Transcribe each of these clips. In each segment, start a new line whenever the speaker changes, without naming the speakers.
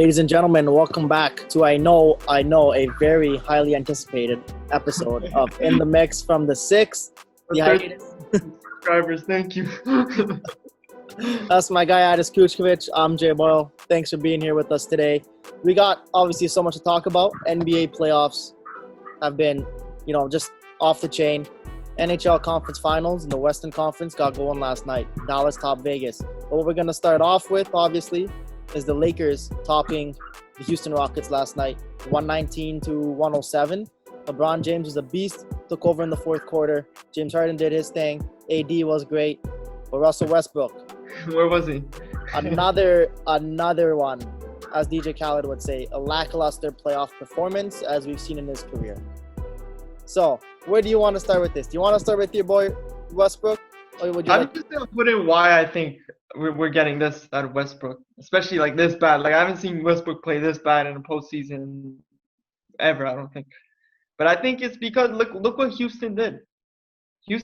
Ladies and gentlemen, welcome back to I know, a very highly anticipated episode of In the Mix from the 6th. The hiatus.
Subscribers, thank you.
That's my guy, Adis Kuchkovic. I'm Jay Boyle. Thanks for being here with us today. We got, obviously, so much to talk about. NBA playoffs have been, just off the chain. NHL Conference Finals in the Western Conference got going last night. Dallas topped Vegas. But what we're going to start off with, obviously, is the Lakers topping the Houston Rockets last night, 119-107. LeBron James was a beast, took over in the fourth quarter. James Harden did his thing. AD was great. But Russell Westbrook,
where was he?
another one, as DJ Khaled would say, a lackluster playoff performance as we've seen in his career. So, where do you want to start with this? Do you want to start with your boy Westbrook? Or would you
I'm just going to put in why I think we're getting this out of Westbrook, especially like this bad. Like, I haven't seen Westbrook play this bad in a postseason ever, I don't think. But I think it's because, look what Houston did.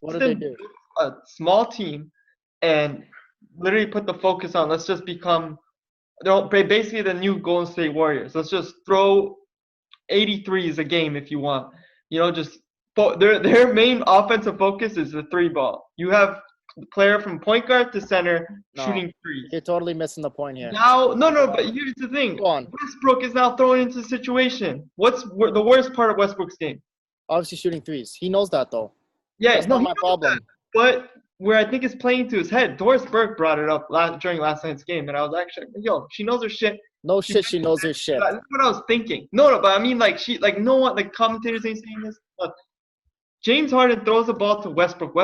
What did they do?
A small team and literally put the focus on, let's just become basically the new Golden State Warriors. Let's just throw 83s a game if you want. Their main offensive focus is the three ball. You have the player from point guard to center shooting threes.
You're totally missing the point here.
Now, but here's the thing.
Go on.
Westbrook is now thrown into the situation. What's the worst part of Westbrook's game?
Obviously shooting threes. He knows that, though.
Yeah,
that's not my problem.
But where I think it's playing to his head, Doris Burke brought it up during last night's game, and I was actually, she knows her shit.
No shit, she knows her shit.
That's what I was thinking. No, but I mean, no one, the commentators ain't saying this. Look, James Harden throws the ball to Westbrook.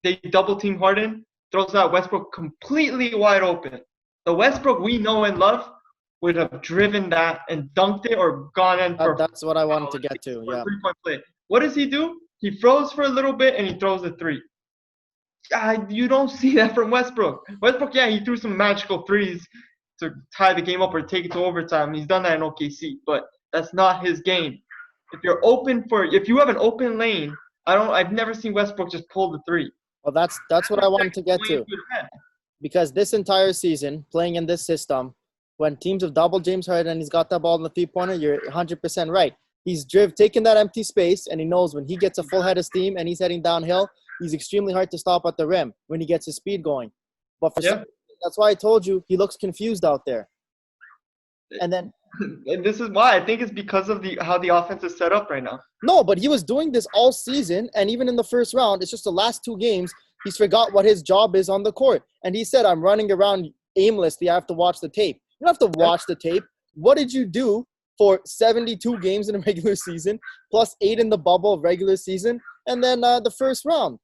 They double team Harden, throws out Westbrook completely wide open. The Westbrook we know and love would have driven that and dunked it or gone in for.
That's what I wanted to get to. Yeah.
3-point play. What does he do? He froze for a little bit and he throws a three. You don't see that from Westbrook. Westbrook, he threw some magical threes to tie the game up or take it to overtime. He's done that in OKC, but that's not his game. If you have an open lane, I've never seen Westbrook just pull the three.
Well, that's what I wanted to get to. Because this entire season, playing in this system, when teams have doubled James Harden and he's got that ball in the three-pointer, you're 100% right. He's taking that empty space, and he knows when he gets a full head of steam and he's heading downhill, he's extremely hard to stop at the rim when he gets his speed going. But for some reason, that's why I told you he looks confused out there. And
this is why I think it's because of how the offense is set up right now.
No, but he was doing this all season, and even in the first round, it's just the last two games, he's forgot what his job is on the court. And he said, I'm running around aimlessly. I have to watch the tape. You don't have to watch the tape. What did you do for 72 games in a regular season, plus 8 in the bubble of regular season, and then the first round?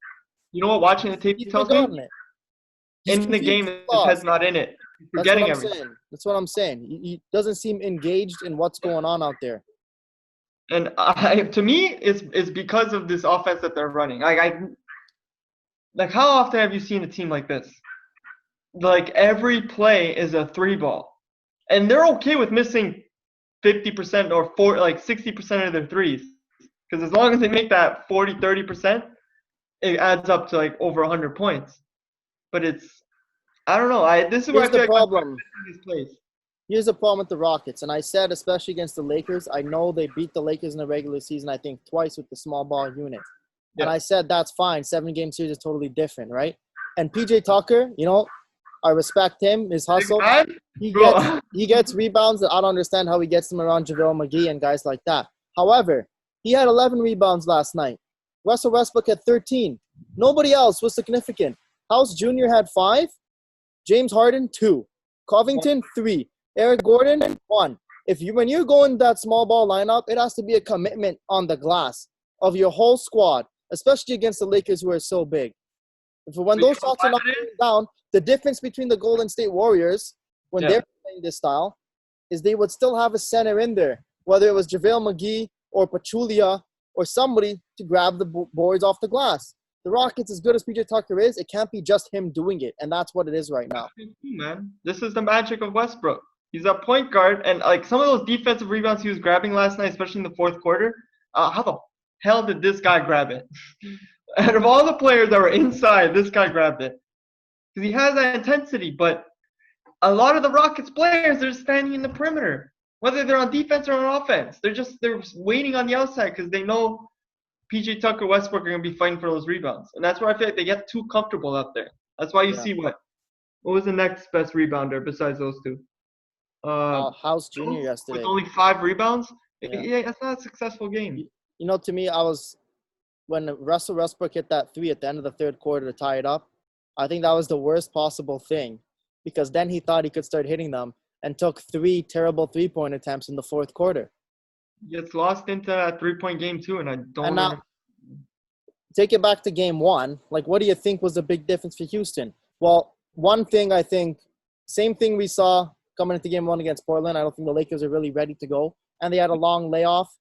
You know what watching the tape tells me? In the game, his head's not in it. He's forgetting everything.
That's what I'm saying. He doesn't seem engaged in what's going on out there.
And to me, it's because of this offense that they're running. How often have you seen a team like this? Like, every play is a three ball. And they're okay with missing 50% or 60% of their threes. Because as long as they make that 30%, it adds up to over 100 points. But I don't know. This is where I feel
problem.
This place.
Here's the problem with the Rockets. And I said, especially against the Lakers, I know they beat the Lakers in the regular season, I think, twice with the small ball unit. Yeah. And I said, that's fine. 7-game series is totally different, right? And PJ Tucker, I respect him, his hustle. He gets rebounds. I don't understand how he gets them around JaVale McGee and guys like that. However, he had 11 rebounds last night. Russell Westbrook had 13. Nobody else was significant. House Jr. had 5. James Harden, 2. Covington, 3. Eric Gordon, 1. When you're going that small ball lineup, it has to be a commitment on the glass of your whole squad, especially against the Lakers who are so big. When those shots are not going down, the difference between the Golden State Warriors, when they're playing this style, is they would still have a center in there, whether it was JaVale McGee or Pachulia or somebody to grab the boards off the glass. The Rockets, as good as PJ Tucker is, it can't be just him doing it, and that's what it is right now.
Man, this is the magic of Westbrook. He's a point guard, and some of those defensive rebounds he was grabbing last night, especially in the fourth quarter, how the hell did this guy grab it? Out of all the players that were inside, this guy grabbed it. Because he has that intensity, but a lot of the Rockets players are standing in the perimeter. Whether they're on defense or on offense, they're waiting on the outside because they know PJ Tucker, Westbrook are gonna be fighting for those rebounds, and that's where I feel like they get too comfortable out there. That's why you
Yeah.
see what was the next best rebounder besides those two?
House Jr.
With
yesterday.
only 5 rebounds.
Yeah.
Yeah, that's not a successful game.
To me, when Russell Westbrook hit that 3 at the end of the third quarter to tie it up, I think that was the worst possible thing because then he thought he could start hitting them and took 3 terrible 3-point attempts in the fourth quarter.
Gets lost into that 3-point game too, and I don't.
And now, take it back to game 1. Like, what do you think was the big difference for Houston? Well, one thing I think, same thing we saw coming into game 1 against Portland. I don't think the Lakers are really ready to go, and they had a long layoff,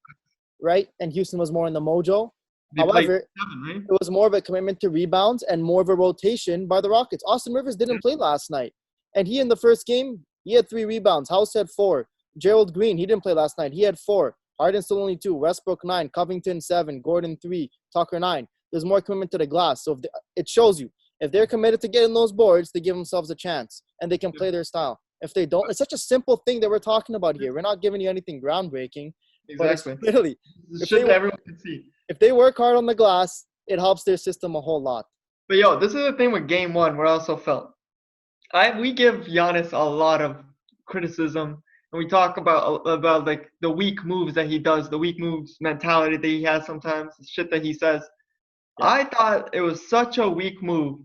right? And Houston was more in the mojo. However,
7, right?
it was more of a commitment to rebounds and more of a rotation by the Rockets. Austin Rivers didn't play last night. And in the first game, he had 3 rebounds. House had 4. Gerald Green, he didn't play last night. He had 4. Harden still only 2. Westbrook 9. Covington 7. Gordon 3. Tucker 9. There's more commitment to the glass. So it shows you. If they're committed to getting those boards, they give themselves a chance. And they can play their style. If they don't, it's such a simple thing that we're talking about here. We're not giving you anything groundbreaking.
Exactly.
But literally,
Everyone can see.
If they work hard on the glass, it helps their system a whole lot.
But this is the thing with game 1 where I also felt. We give Giannis a lot of criticism, and we talk about like the weak moves that he does, the weak moves mentality that he has sometimes, the shit that he says. Yeah. I thought it was such a weak move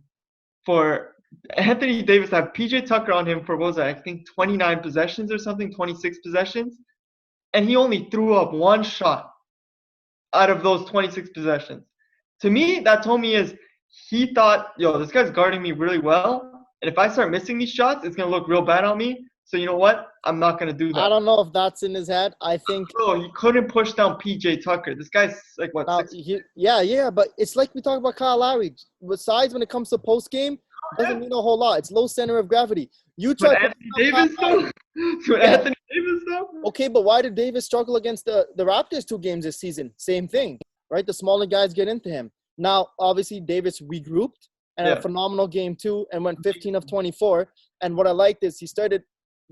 for Anthony Davis to have PJ Tucker on him for, what was that, I think 29 possessions or something, 26 possessions, and he only threw up 1 shot out of those 26 possessions. To me, that told me is he thought, this guy's guarding me really well, and if I start missing these shots, it's going to look real bad on me. So you know what? I'm not going to do that.
I don't know if that's in his head. I think –
Bro, he couldn't push down PJ Tucker. This guy's like, what, 6?
Yeah, but it's like we talk about Kyle Lowry. Besides, when it comes to post-game, doesn't mean a whole lot. It's low center of gravity.
Anthony Davis, though? Anthony Davis, though?
Okay, but why did Davis struggle against the Raptors 2 games this season? Same thing, right? The smaller guys get into him. Now, obviously, Davis regrouped and had a phenomenal game 2 and went 15 of 24. And what I liked is he started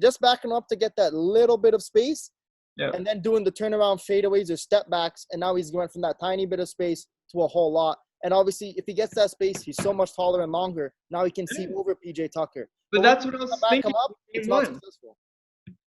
just backing up to get that little bit of space and then doing the turnaround fadeaways or step backs. And now he's going from that tiny bit of space to a whole lot. And obviously, if he gets that space, he's so much taller and longer. Now he can see over PJ Tucker.
But that's what I was thinking.
It's not successful.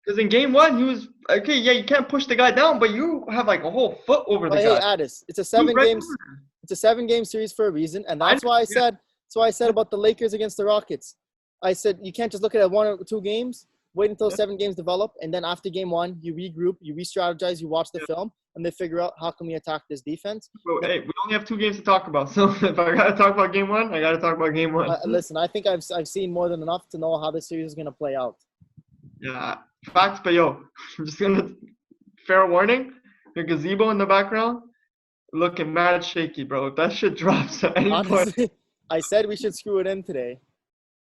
Because in game 1, he was okay. Yeah, you can't push the guy down, but you have like a whole foot over the guy.
Hey, Addis, it's a 7-game series for a reason, and that's why I said. That's why I said about the Lakers against the Rockets. I said you can't just look at 1 or 2 games. Wait until 7 games develop, and then after game 1, you regroup, you re-strategize, you watch the film, and they figure out how can we attack this defense.
Bro, hey, we only have 2 games to talk about, so if I gotta talk about game 1, I gotta talk about game 1.
Listen, I think I've seen more than enough to know how this series is gonna play out.
Yeah, facts, but I'm just gonna fair warning. Your gazebo in the background looking mad shaky, bro. If that shit drops at any point.
I said we should screw it in today.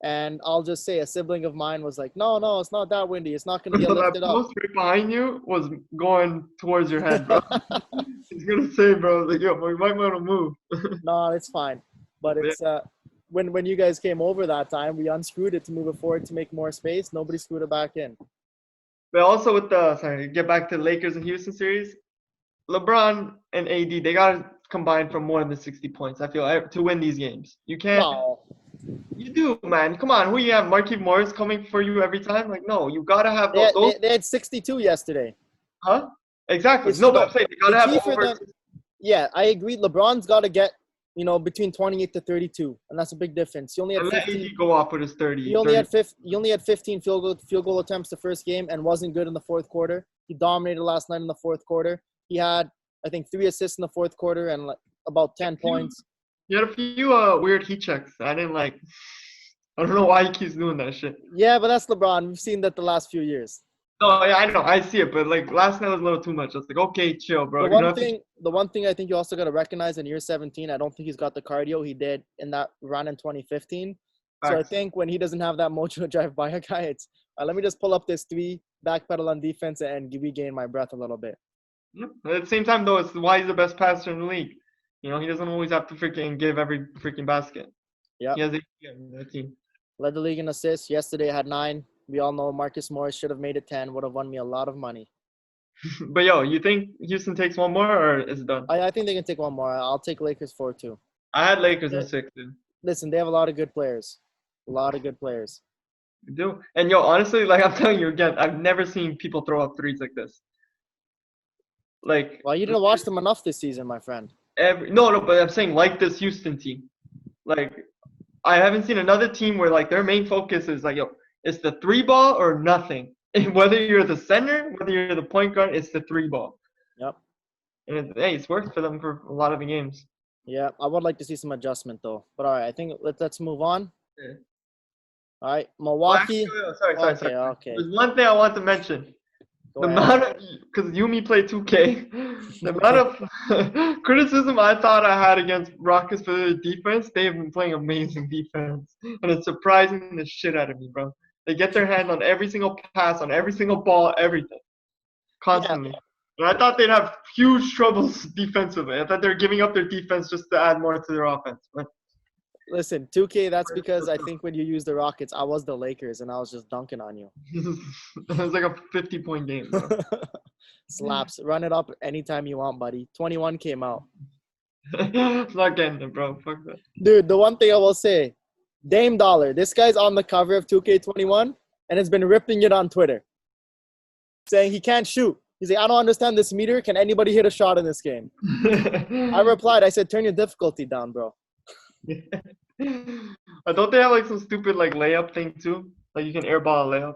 And I'll just say a sibling of mine was like, no, it's not that windy. It's not going to get lifted up.
That post right behind you was going towards your head, bro. He's going to say, bro, like, we might want to move.
No, it's fine. But it's when you guys came over that time, we unscrewed it to move it forward to make more space. Nobody screwed it back in.
But also with get back to the Lakers and Houston series, LeBron and AD, they got to combine for more than 60 points, I feel, to win these games. You can't.
No.
You do, man. Come on. Who you have? Markieff Morris coming for you every time? Like, no. You got to have those.
They had 62 yesterday.
Huh? Exactly. No, but I'm saying they got to have over.
Yeah, I agree. LeBron's got to get, between 28 to 32, and that's a big difference. He only had 15.
Let AD go off with his 30.
He only had 15 field goal attempts the first game and wasn't good in the fourth quarter. He dominated last night in the fourth quarter. He had, I think, 3 assists in the fourth quarter and about 10 points.
He had a few weird heat checks. I didn't like. I don't know why he keeps doing that shit.
Yeah, but that's LeBron. We've seen that the last few years.
No, yeah, I know. I see it. But, last night was a little too much. I was like, okay, chill, bro.
The one thing I think you also got to recognize in year 17, I don't think he's got the cardio he did in that run in 2015. Facts. So I think when he doesn't have that mojo drive by a guy, it's let me just pull up this 3, backpedal on defense, and regain my breath a little bit.
Yep. At the same time, though, it's why he's the best passer in the league. He doesn't always have to freaking give every freaking basket.
Yeah.
He has 8 on that team.
Led the league in assists. Yesterday had 9. We all know Marcus Morris should have made it 10, would have won me a lot of money.
But yo, you think Houston takes one more or is it done?
I think they can take one more. I'll take Lakers 4-2.
I had Lakers in 6, dude.
Listen, they have a lot of good players. A lot of good players.
You do. And yo, honestly, like I'm telling you again, I've never seen people throw up threes like this. Like,
Well, you didn't watch them enough this season, my friend.
no, but I'm saying like this Houston team. Like, I haven't seen another team where like their main focus is like, yo, it's the 3-ball or nothing. And whether you're the center, whether you're the point guard, it's the 3-ball.
Yep.
And it's worked for them for a lot of the games.
Yeah, I would like to see some adjustment though. But all right, I think let's move on.
Yeah.
All right, Milwaukee.
Sorry.
Okay.
There's one thing I want to mention.
Go
The
ahead.
amount of, because you and me play 2K, the amount of criticism I thought I had against Rockets for their defense, they have been playing amazing defense. And it's surprising the shit out of me, bro. They get their hand on every single pass, on every single ball, everything. Constantly.
Yeah.
And I thought they'd have huge troubles defensively. I thought they were giving up their defense just to add more to their offense. But
Listen, 2K, that's because I think when you use the Rockets, I was the Lakers and I was just dunking on you.
it was like a 50-point game, bro.
Slaps. Run it up anytime you want, buddy. 21 came out.
It's not getting it, bro. Fuck that.
Dude, the one thing I will say, Dame Dollar, this guy's on the cover of 2K21 and has been ripping it on Twitter, saying he can't shoot. He's like, I don't understand this meter. Can anybody hit a shot in this game? I replied, I said, turn your difficulty down, bro.
Don't they have like some stupid like layup thing too? Like you can airball a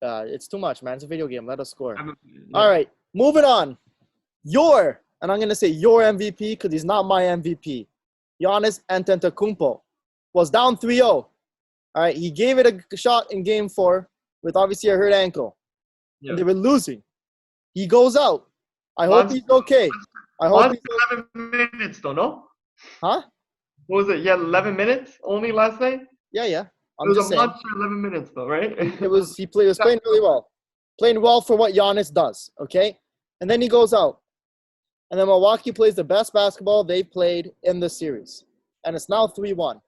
layup.
It's too much, man. It's a video game. Let us score.
Yeah.
All right, moving on. And I'm going to say your MVP because he's not my MVP. Giannis Antetokounmpo was down 3-0. All right, he gave it a shot in game 4 with obviously a hurt ankle.
Yeah.
And they were losing. He goes out. I hope he's okay. I hope he's
11 minutes though, no?
Huh?
What was it? Yeah, 11 minutes only last night?
Yeah.
It
I'm
was
just
a
saying.
month for 11 minutes though, right?
He was playing really well. Playing well for what Giannis does, okay? And then he goes out. And then Milwaukee plays the best basketball they've played in the series. And it's now 3-1.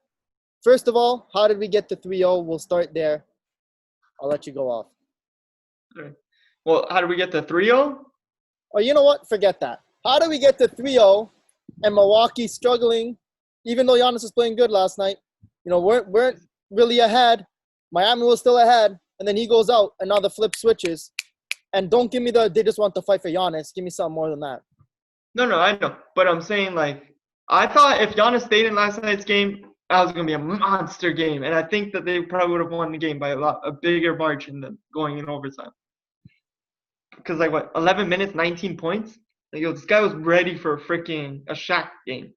First of all, how did we get to 3-0? We'll start there. I'll let you go off.
Okay. Well, how did we get to 3-0?
Oh, you know what? Forget that. How did we get to 3-0 and Milwaukee struggling, even though Giannis was playing good last night? You know, weren't really ahead. Miami was still ahead. And then he goes out and now the flip switches. And don't give me they just want to fight for Giannis. Give me something more than that.
No, I know. But I'm saying, like, I thought if Giannis stayed in last night's game, that was going to be a monster game. And I think that they probably would have won the game by a bigger margin than going in overtime. Because, like, 11 minutes, 19 points? Like, yo, this guy was ready for a Shaq game.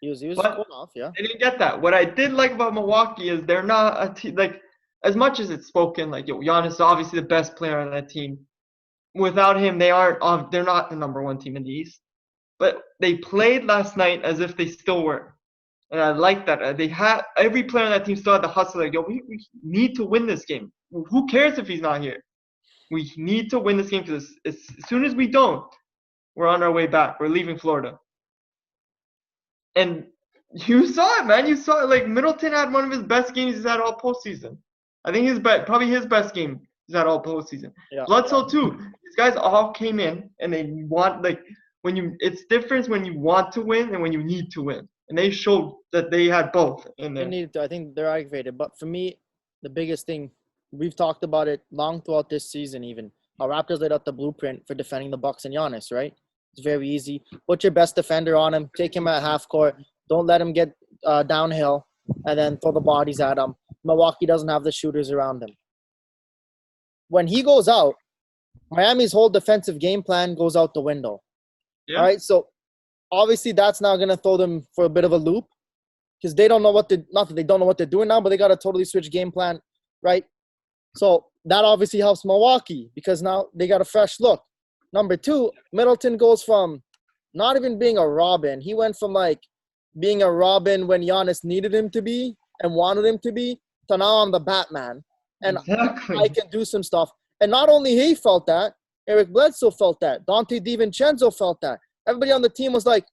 He was going off, yeah.
They didn't get that. What I did like about Milwaukee is they're not a team, like, as much as it's spoken, like, yo, Giannis is obviously the best player on that team. Without him, they're not the number 1 team in the East. But they played last night as if they still were. And I like that. They had every player on that team still had the hustle. Like, yo, we need to win this game. Who cares if he's not here? We need to win this game because as soon as we don't, we're on our way back. We're leaving Florida. And you saw it, man. You saw it. Like, Middleton had one of his best games he's had all postseason. I think probably his best game he's had all postseason.
Yeah.
Bledsoe, too. These guys all came in, and they want, like, it's different when you want to win and when you need to win. And they showed that they had both in there.
They needed to. I think they're aggravated. But for me, the biggest thing, we've talked about it long throughout this season even, how Raptors laid out the blueprint for defending the Bucks and Giannis, right? It's very easy. Put your best defender on him. Take him at half court. Don't let him get downhill and then throw the bodies at him. Milwaukee doesn't have the shooters around him. When he goes out, Miami's whole defensive game plan goes out the window. Yeah. All right, so obviously that's now going to throw them for a bit of a loop because they don't know not that they don't know what they're doing now, but they got to totally switch game plan, right? So that obviously helps Milwaukee because now they got a fresh look. Number 2, Middleton goes from not even being a Robin. He went from like being a Robin when Giannis needed him to be and wanted him to be to now I'm the Batman. And exactly. I can do some stuff. And not only he felt that, Eric Bledsoe felt that. Dante DiVincenzo felt that. Everybody on the team was like,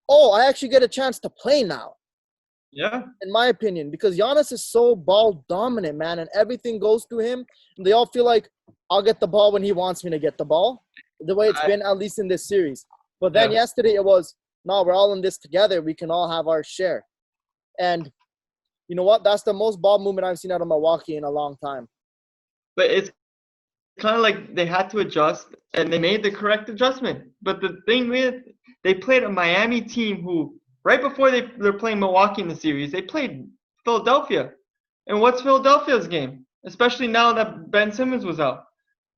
oh, I actually get a chance to play now.
Yeah.
in my opinion, because Giannis is so ball dominant, man, and everything goes through him. And they all feel like I'll get the ball when he wants me to get the ball, the way it's
I,
been, at least in this series. But then
yeah.
yesterday it was, no, we're all in this together. We can all have our share. And you know what? That's the most ball movement I've seen out of Milwaukee in a long time.
But it's kind of like they had to adjust, and they made the correct adjustment. But the thing with they played a Miami team who right before they're playing Milwaukee in the series, they played Philadelphia. And what's Philadelphia's game? Especially now that Ben Simmons was out.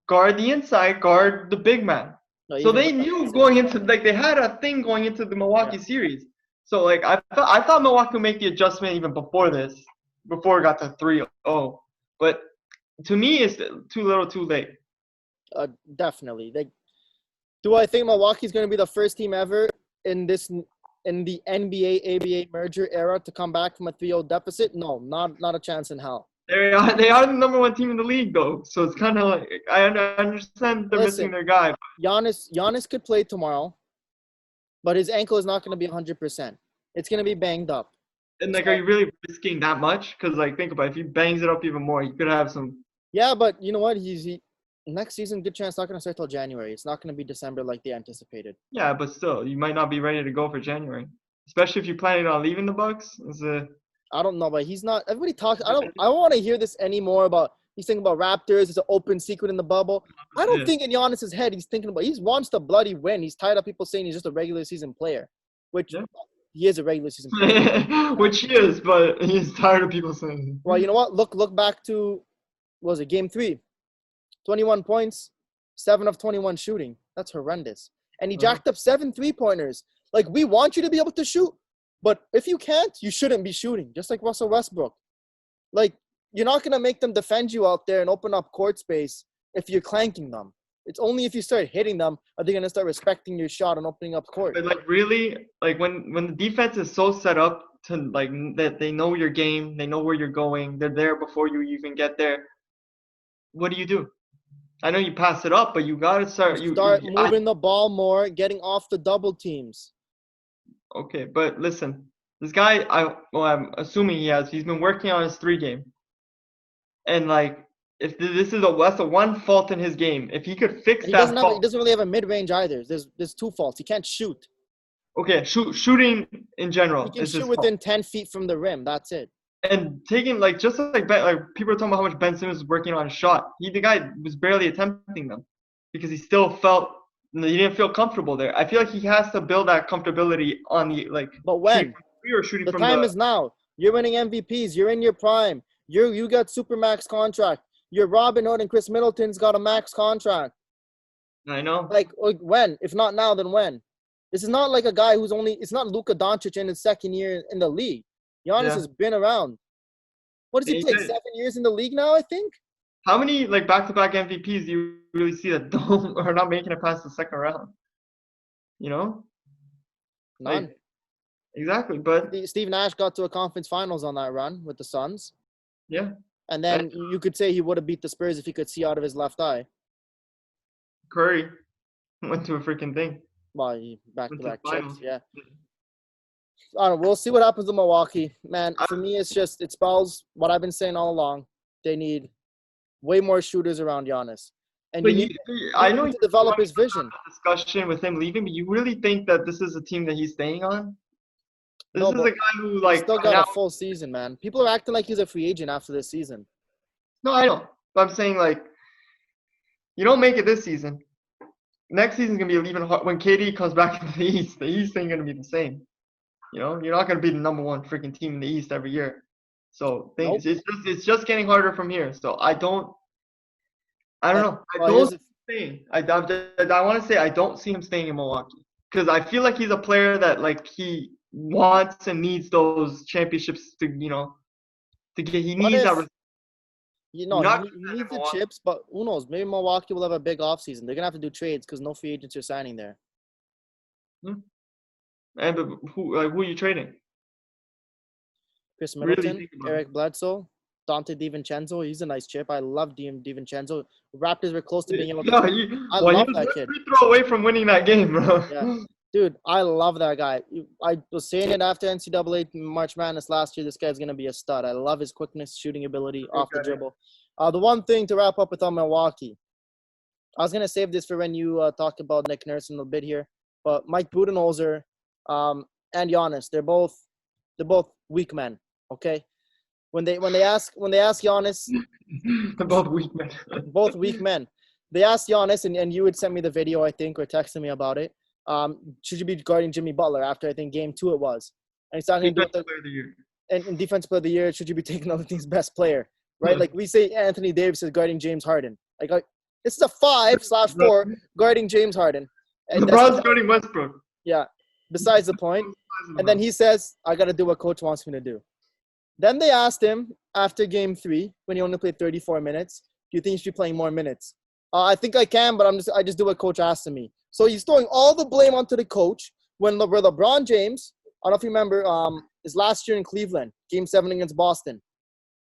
Guard the inside, guard the big man.
No,
So
even
they
with
knew going into like they had a thing going into the Milwaukee series. So like I thought Milwaukee would make the adjustment even before this, before it got to 3-0. But to me, it's too little, too late.
definitely. Do I think Milwaukee's going to be the first team ever in the NBA ABA merger era to come back from a 3-0 deficit? No, not a chance in hell.
They are the number one team in the league though, so it's kind of like I understand they're missing their guy.
Giannis could play tomorrow, but his ankle is not going to be 100%. It's going to be banged up.
And like, are you really risking that much? Because like, think about it, if he bangs it up even more, he could have some.
Yeah, but you know what? Next season, good chance not going to start till January. It's not going to be December like they anticipated.
Yeah, but still, you might not be ready to go for January, especially if you're planning on leaving the Bucks.
I don't know, but he's not. Everybody talks. I don't want to hear this anymore about. He's thinking about Raptors. It's an open secret in the bubble. I don't think in Giannis's head he's thinking about. He wants to bloody win. He's tired of people saying he's just a regular season player, which he is a regular season player.
Which he is, but he's tired of people saying.
Well, you know what? Look back to, what was it, Game 3? 21 points, 7 of 21 shooting. That's horrendous. And he jacked up 7 3-pointers. Like, we want you to be able to shoot, but if you can't, you shouldn't be shooting, just like Russell Westbrook. Like, you're not going to make them defend you out there and open up court space if you're clanking them. It's only if you start hitting them are they going to start respecting your shot and opening up court.
But like, really, like when the defense is so set up to like that they know your game, they know where you're going, they're there before you even get there. What do? I know you pass it up, but you gotta start.
Moving the ball more, getting off the double teams.
Okay, but listen, this guy, I'm assuming he's been working on his 3-game, and like, if this is that's the one fault in his game, if he could fix that fault.
He doesn't really have a mid-range either. There's 2 faults. He can't shoot.
Okay, shooting in general.
He can shoot within 10 feet from the rim. That's it.
And taking like just like people are talking about how much Ben Simmons was working on his shot. The guy was barely attempting them because he still felt he didn't feel comfortable there. I feel like he has to build that comfortability on the like.
But when
shooting
the
from
time is now. You're winning MVPs. You're in your prime. You got supermax contract. Your Robin Hood and Chris Middleton's got a max contract.
I know.
Like when? If not now, then when? This is not like a guy who's it's not Luka Doncic in his second year in the league. Giannis has been around. What does he play? 7 years in the league now, I think?
How many like back-to-back MVPs do you really see that don't are not making it past the second round? You know?
None.
Like, exactly, but
Steve Nash got to a conference finals on that run with the Suns.
Yeah.
And then you could say he would have beat the Spurs if he could see out of his left eye.
Curry went to a freaking thing.
Well, back-to-back chips, yeah. I don't know. We'll see what happens in Milwaukee. Man, for me, it spells what I've been saying all along. They need way more shooters around Giannis. And
I know
to develop his vision.
Discussion with him leaving, but you really think that this is a team that he's staying on? This is a guy who
still got a full season, man. People are acting like he's a free agent after this season.
No, I know. But I'm saying, like, you don't make it this season. Next season's going to be even hard. When KD comes back into the East ain't going to be the same. You know, you're not going to be the number one freaking team in the East every year. So it's just getting harder from here. So I don't know. I want to say I don't see him staying in Milwaukee because I feel like he's a player that like he wants and needs those championships to to get. He needs that.
He needs the chips, but who knows? Maybe Milwaukee will have a big offseason. They're gonna have to do trades because no free agents are signing there.
And who are you trading?
Chris Middleton, Eric Bledsoe, Dante DiVincenzo. He's a nice chip. I love DiVincenzo. Raptors were close to being able to. I love that kid.
Free throw away from winning that game, bro.
Yeah. Dude, I love that guy. I was saying it after NCAA March Madness last year. This guy's going to be a stud. I love his quickness, shooting ability, off the dribble. The one thing to wrap up with on Milwaukee, I was going to save this for when you talk about Nick Nurse in a bit here, but Mike Budenholzer and Giannis, they're both weak men, okay? When they ask Giannis,
They're both weak men.
both weak men. They asked Giannis, and you would send me the video, I think, or texted me about it. Should you be guarding Jimmy Butler after, I think, game 2 it was? And he's talking about
Defensive Player of the Year.
And Defensive Player of the Year, should you be taking other team's best player, right? Like we say Anthony Davis is guarding James Harden. Like this is a 5/4 guarding James Harden. And
LeBron's guarding Westbrook.
Yeah, besides the point. And then he says, I got to do what coach wants me to do. Then they asked him after game 3, when he only played 34 minutes, do you think you should be playing more minutes? I think I can, but I just do what coach asked of me. So he's throwing all the blame onto the coach when LeBron James, I don't know if you remember, his last year in Cleveland, game 7 against Boston.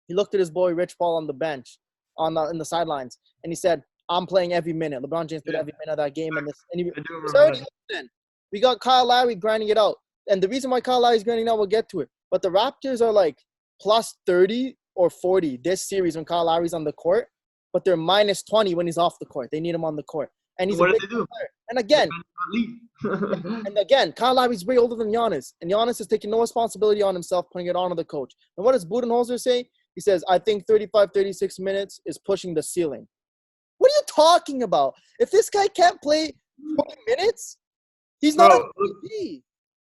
He looked at his boy Rich Paul on the bench, in the sidelines, and he said, I'm playing every minute. LeBron James played every minute of that game. And he was already open. We got Kyle Lowry grinding it out. And the reason why Kyle Lowry's grinding it out, we'll get to it. But the Raptors are like plus 30 or 40 this series when Kyle Lowry's on the court, but they're minus 20 when he's off the court. They need him on the court. And he's
what
a
did
big
they do?
player. And again, Kyle Lowry's way older than Giannis. And Giannis is taking no responsibility on himself, putting it on to the coach. And what does Budenholzer say? He says, I think 35, 36 minutes is pushing the ceiling. What are you talking about? If this guy can't play 20 minutes, he's not a MVP.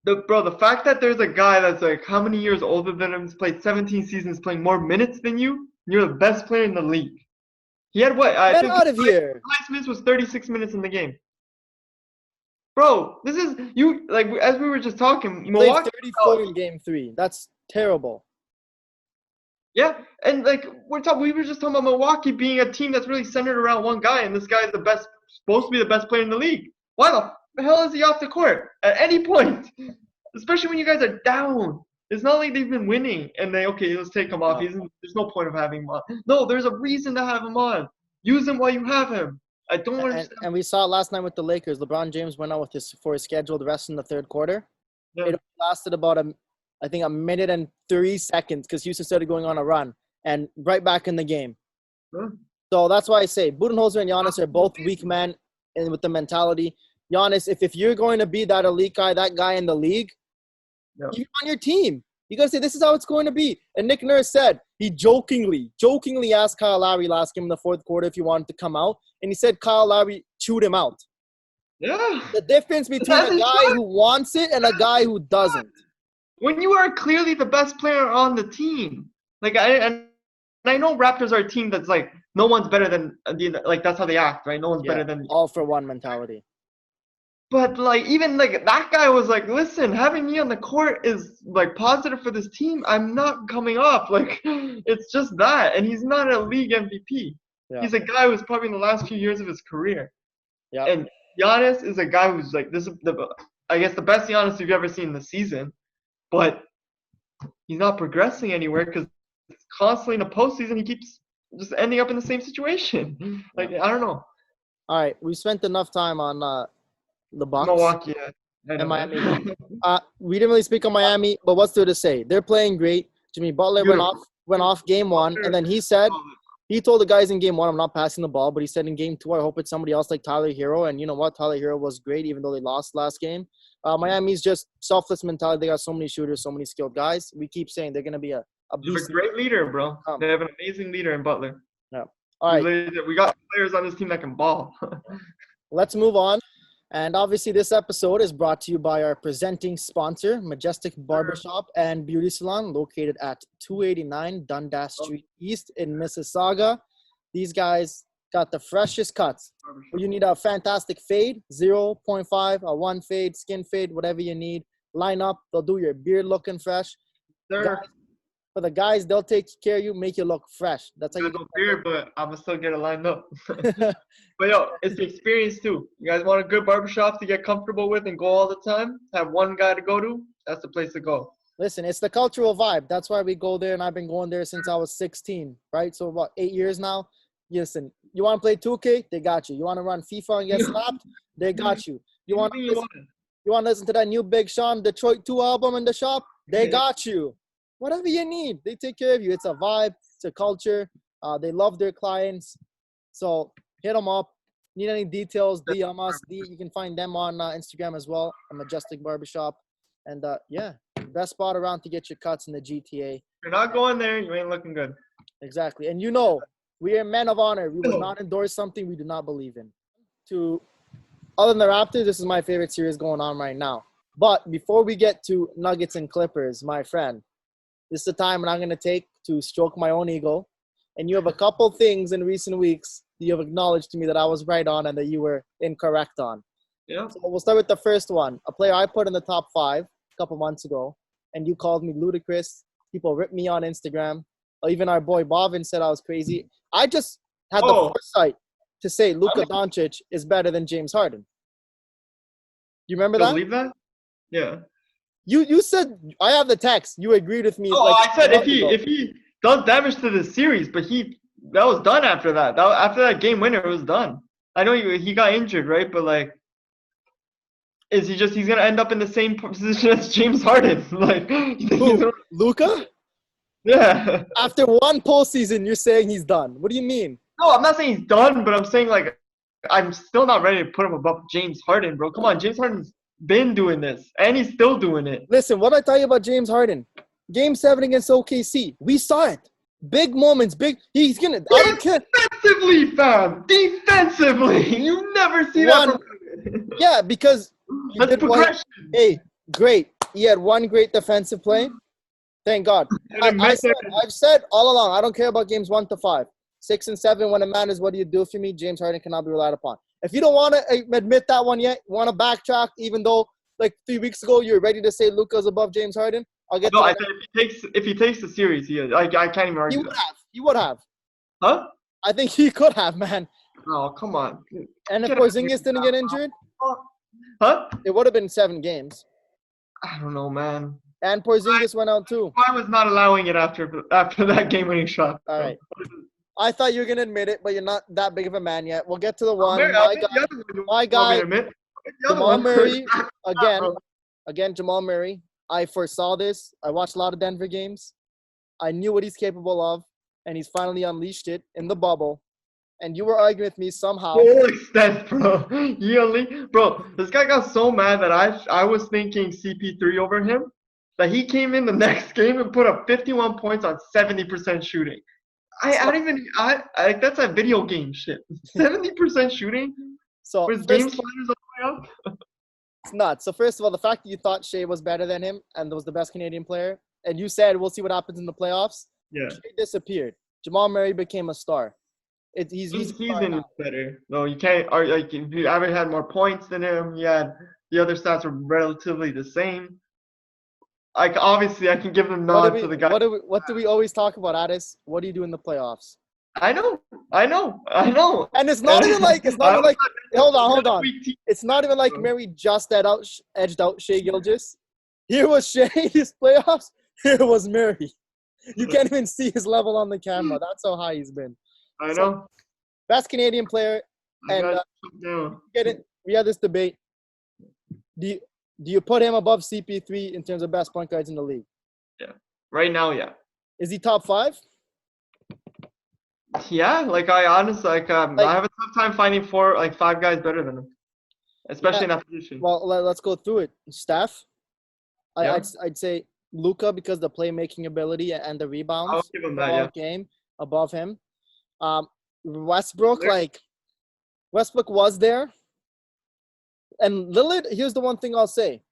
The fact that there's a guy that's like how many years older than him, has played 17 seasons, playing more minutes than you, and you're the best player in the league. He had what? I think
out of here.
Highest minutes was 36 minutes in the game. Bro, this is you like as we were just talking.
He
Milwaukee
played 34 in game 3. That's terrible.
Yeah, and like we were just talking about Milwaukee being a team that's really centered around one guy, and this guy is supposed to be the best player in the league. Why the hell is he off the court at any point? Especially when you guys are down. It's not like they've been winning and let's take him off. There's no point of having him on. No, there's a reason to have him on. Use him while you have him. I don't understand.
And we saw it last night with the Lakers. LeBron James went out for his scheduled rest in the third quarter. Yeah. It lasted about a minute and 3 seconds because Houston started going on a run and right back in the game. Sure. So that's why I say Budenholzer and Giannis are both weak men and with the mentality. Giannis, if you're going to be that elite guy, that guy in the league, you're on your team. You got to say, this is how it's going to be. And Nick Nurse said he jokingly asked Kyle Lowry last game in the fourth quarter if he wanted to come out. And he said Kyle Lowry chewed him out.
Yeah.
The difference between a guy who wants it and a guy who doesn't.
When you are clearly the best player on the team. Like, I know Raptors are a team that's like, no one's better than, like, that's how they act, right? No one's better than.
All for one mentality.
But, like, even, like, that guy was like, listen, having me on the court is, like, positive for this team. I'm not coming off. Like, it's just that. And he's not a league MVP. Yeah. He's a guy who's probably in the last few years of his career. Yeah. And Giannis is a guy who's, like, this is, I guess, the best Giannis you've ever seen this season. But he's not progressing anywhere because constantly in the postseason he keeps just ending up in the same situation. Like, I don't know.
All right. We spent enough time on the Bucks.
Milwaukee,
and Miami. We didn't really speak on Miami, but what's there to say? They're playing great. Jimmy Butler went off game 1, and then he told the guys in game 1, I'm not passing the ball, but he said in game 2, I hope it's somebody else like Tyler Hero. And you know what? Tyler Hero was great, even though they lost last game. Miami's just selfless mentality. They got so many shooters, so many skilled guys. We keep saying they're going to be a beast.
They're a great leader, bro. They have an amazing leader in Butler.
Yeah. All right.
We got players on this team that can ball.
Let's move on. And obviously, this episode is brought to you by our presenting sponsor, Majestic Barbershop and Beauty Salon, located at 289 Dundas Street East in Mississauga. These guys got the freshest cuts. You need a fantastic fade, 0.5, a 1 fade, skin fade, whatever you need. Line up. They'll do your beard looking fresh.
Sure.
For the guys, they'll take care of you, make you look fresh. That's how you
go beard, but I'm going to still get it lined up. But, yo, it's the experience, too. You guys want a good barbershop to get comfortable with and go all the time? Have one guy to go to? That's the place to go.
Listen, it's the cultural vibe. That's why we go there, and I've been going there since I was 16, right? So, about 8 years now. Listen, you want to play 2K? They got you. You want to run FIFA and get slapped? They got you. You want You want to listen to that new Big Sean Detroit 2 album in the shop? They got you. Whatever you need, they take care of you. It's a vibe. It's a culture. They love their clients. So hit them up. Need any details, DM us. You can find them on Instagram as well. A Majestic Barbershop. And yeah, best spot around to get your cuts in the GTA.
If you're not going there, you ain't looking good.
Exactly. And you know, we are men of honor. We will not endorse something we do not believe in. Other than the Raptors, this is my favorite series going on right now. But before we get to Nuggets and Clippers, my friend, this is the time when I'm going to take to stroke my own ego. And you have a couple things in recent weeks that you have acknowledged to me that I was right on and that you were incorrect on.
Yeah.
So we'll start with the first one. A player I put in the top 5 a couple months ago, and you called me ludicrous. People ripped me on Instagram. Even our boy Bovin said I was crazy. I just had the foresight to say Luka Doncic is better than James Harden. You remember that?
Believe that? Yeah.
You said, I have the text. You agreed with me.
I said if he does damage to the series, but that was done after that. After that game winner, it was done. I know he got injured, right? But like, is he's gonna end up in the same position as James Harden? Like,
Luka?
Yeah.
After one postseason, you're saying he's done. What do you mean?
No, I'm not saying he's done, but I'm saying like I'm still not ready to put him above James Harden, bro. Come on, James Harden's been doing this, and he's still doing it.
Listen, what I tell you about James Harden? Game 7 against OKC, we saw it. Big moments, he's gonna.
Defensively, fam. Defensively, you never see that.
Yeah, because
that's progression.
Hey, great. He had one great defensive play. Thank God. I've said all along, I don't care about games 1 to 5. 6 and 7, when it matters, what do you do for me? James Harden cannot be relied upon. If you don't want to admit that one yet, want to backtrack, even though like 3 weeks ago you were ready to say Luka's above James Harden, I'll get to that.
I said if he takes the series, I can't even argue.
He would have.
Huh?
I think he could have, man.
Oh, come on.
And if Porzingis didn't get injured,
huh?
It would have been 7 games.
I don't know, man.
And Porzingis went out too.
I was not allowing it after that game-winning shot.
All right. I thought you were going to admit it, but you're not that big of a man yet. We'll get to the one. My guy, Jamal Murray, again, Jamal Murray. I foresaw this. I watched a lot of Denver games. I knew what he's capable of, and he's finally unleashed it in the bubble. And you were arguing with me somehow.
Full extent, bro. Bro, this guy got so mad that I was thinking CP3 over him, that he came in the next game and put up 51 points on 70% shooting. That's a video game shit. 70% shooting?
So
with game sliders all the way up?
It's nuts. So first of all, the fact that you thought Shea was better than him and was the best Canadian player, and you said we'll see what happens in the playoffs.
Yeah.
Shea disappeared. Jamal Murray became a star. He's
season is better. No, you can't. Like if you ever had more points than him, the other stats were relatively the same. Like obviously, I can give them nod to the guy.
What do we always talk about, Addis? What do you do in the playoffs?
I know.
And it's not even like hold on. It's not even like Murray just edged out Shea Gilgeous. Here was Shea his playoffs. Here was Murray. You can't even see his level on the camera. That's how high he's been.
I know.
Best Canadian player, and we had this debate. Do you put him above CP3 in terms of best point guards in the league?
Yeah. Right now, yeah.
Is he top 5?
Yeah, like I honestly I have a tough time finding 5 guys better than him, especially in that position.
Well, let's go through it. Steph, I'd say Luka because the playmaking ability and the rebounds.
I'll give him that.
Game above him. Westbrook, Westbrook was there. And Lillard, here's the one thing I'll say.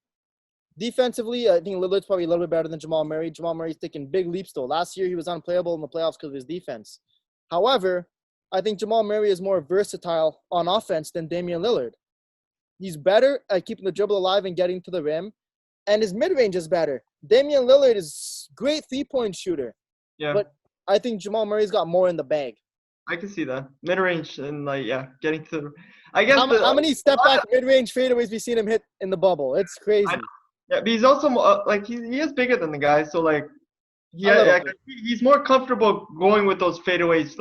Defensively, I think Lillard's probably a little bit better than Jamal Murray. Jamal Murray's taking big leaps, though. Last year, he was unplayable in the playoffs because of his defense. However, I think Jamal Murray is more versatile on offense than Damian Lillard. He's better at keeping the dribble alive and getting to the rim, and his mid-range is better. Damian Lillard is a great three-point shooter.
Yeah.
But I think Jamal Murray's got more in the bag.
I can see that. Mid-range and, getting to the – I guess
how many step-back mid-range fadeaways we seen him hit in the bubble? It's crazy.
Yeah, but he's also he is bigger than the guy, so he's more comfortable going with those fadeaways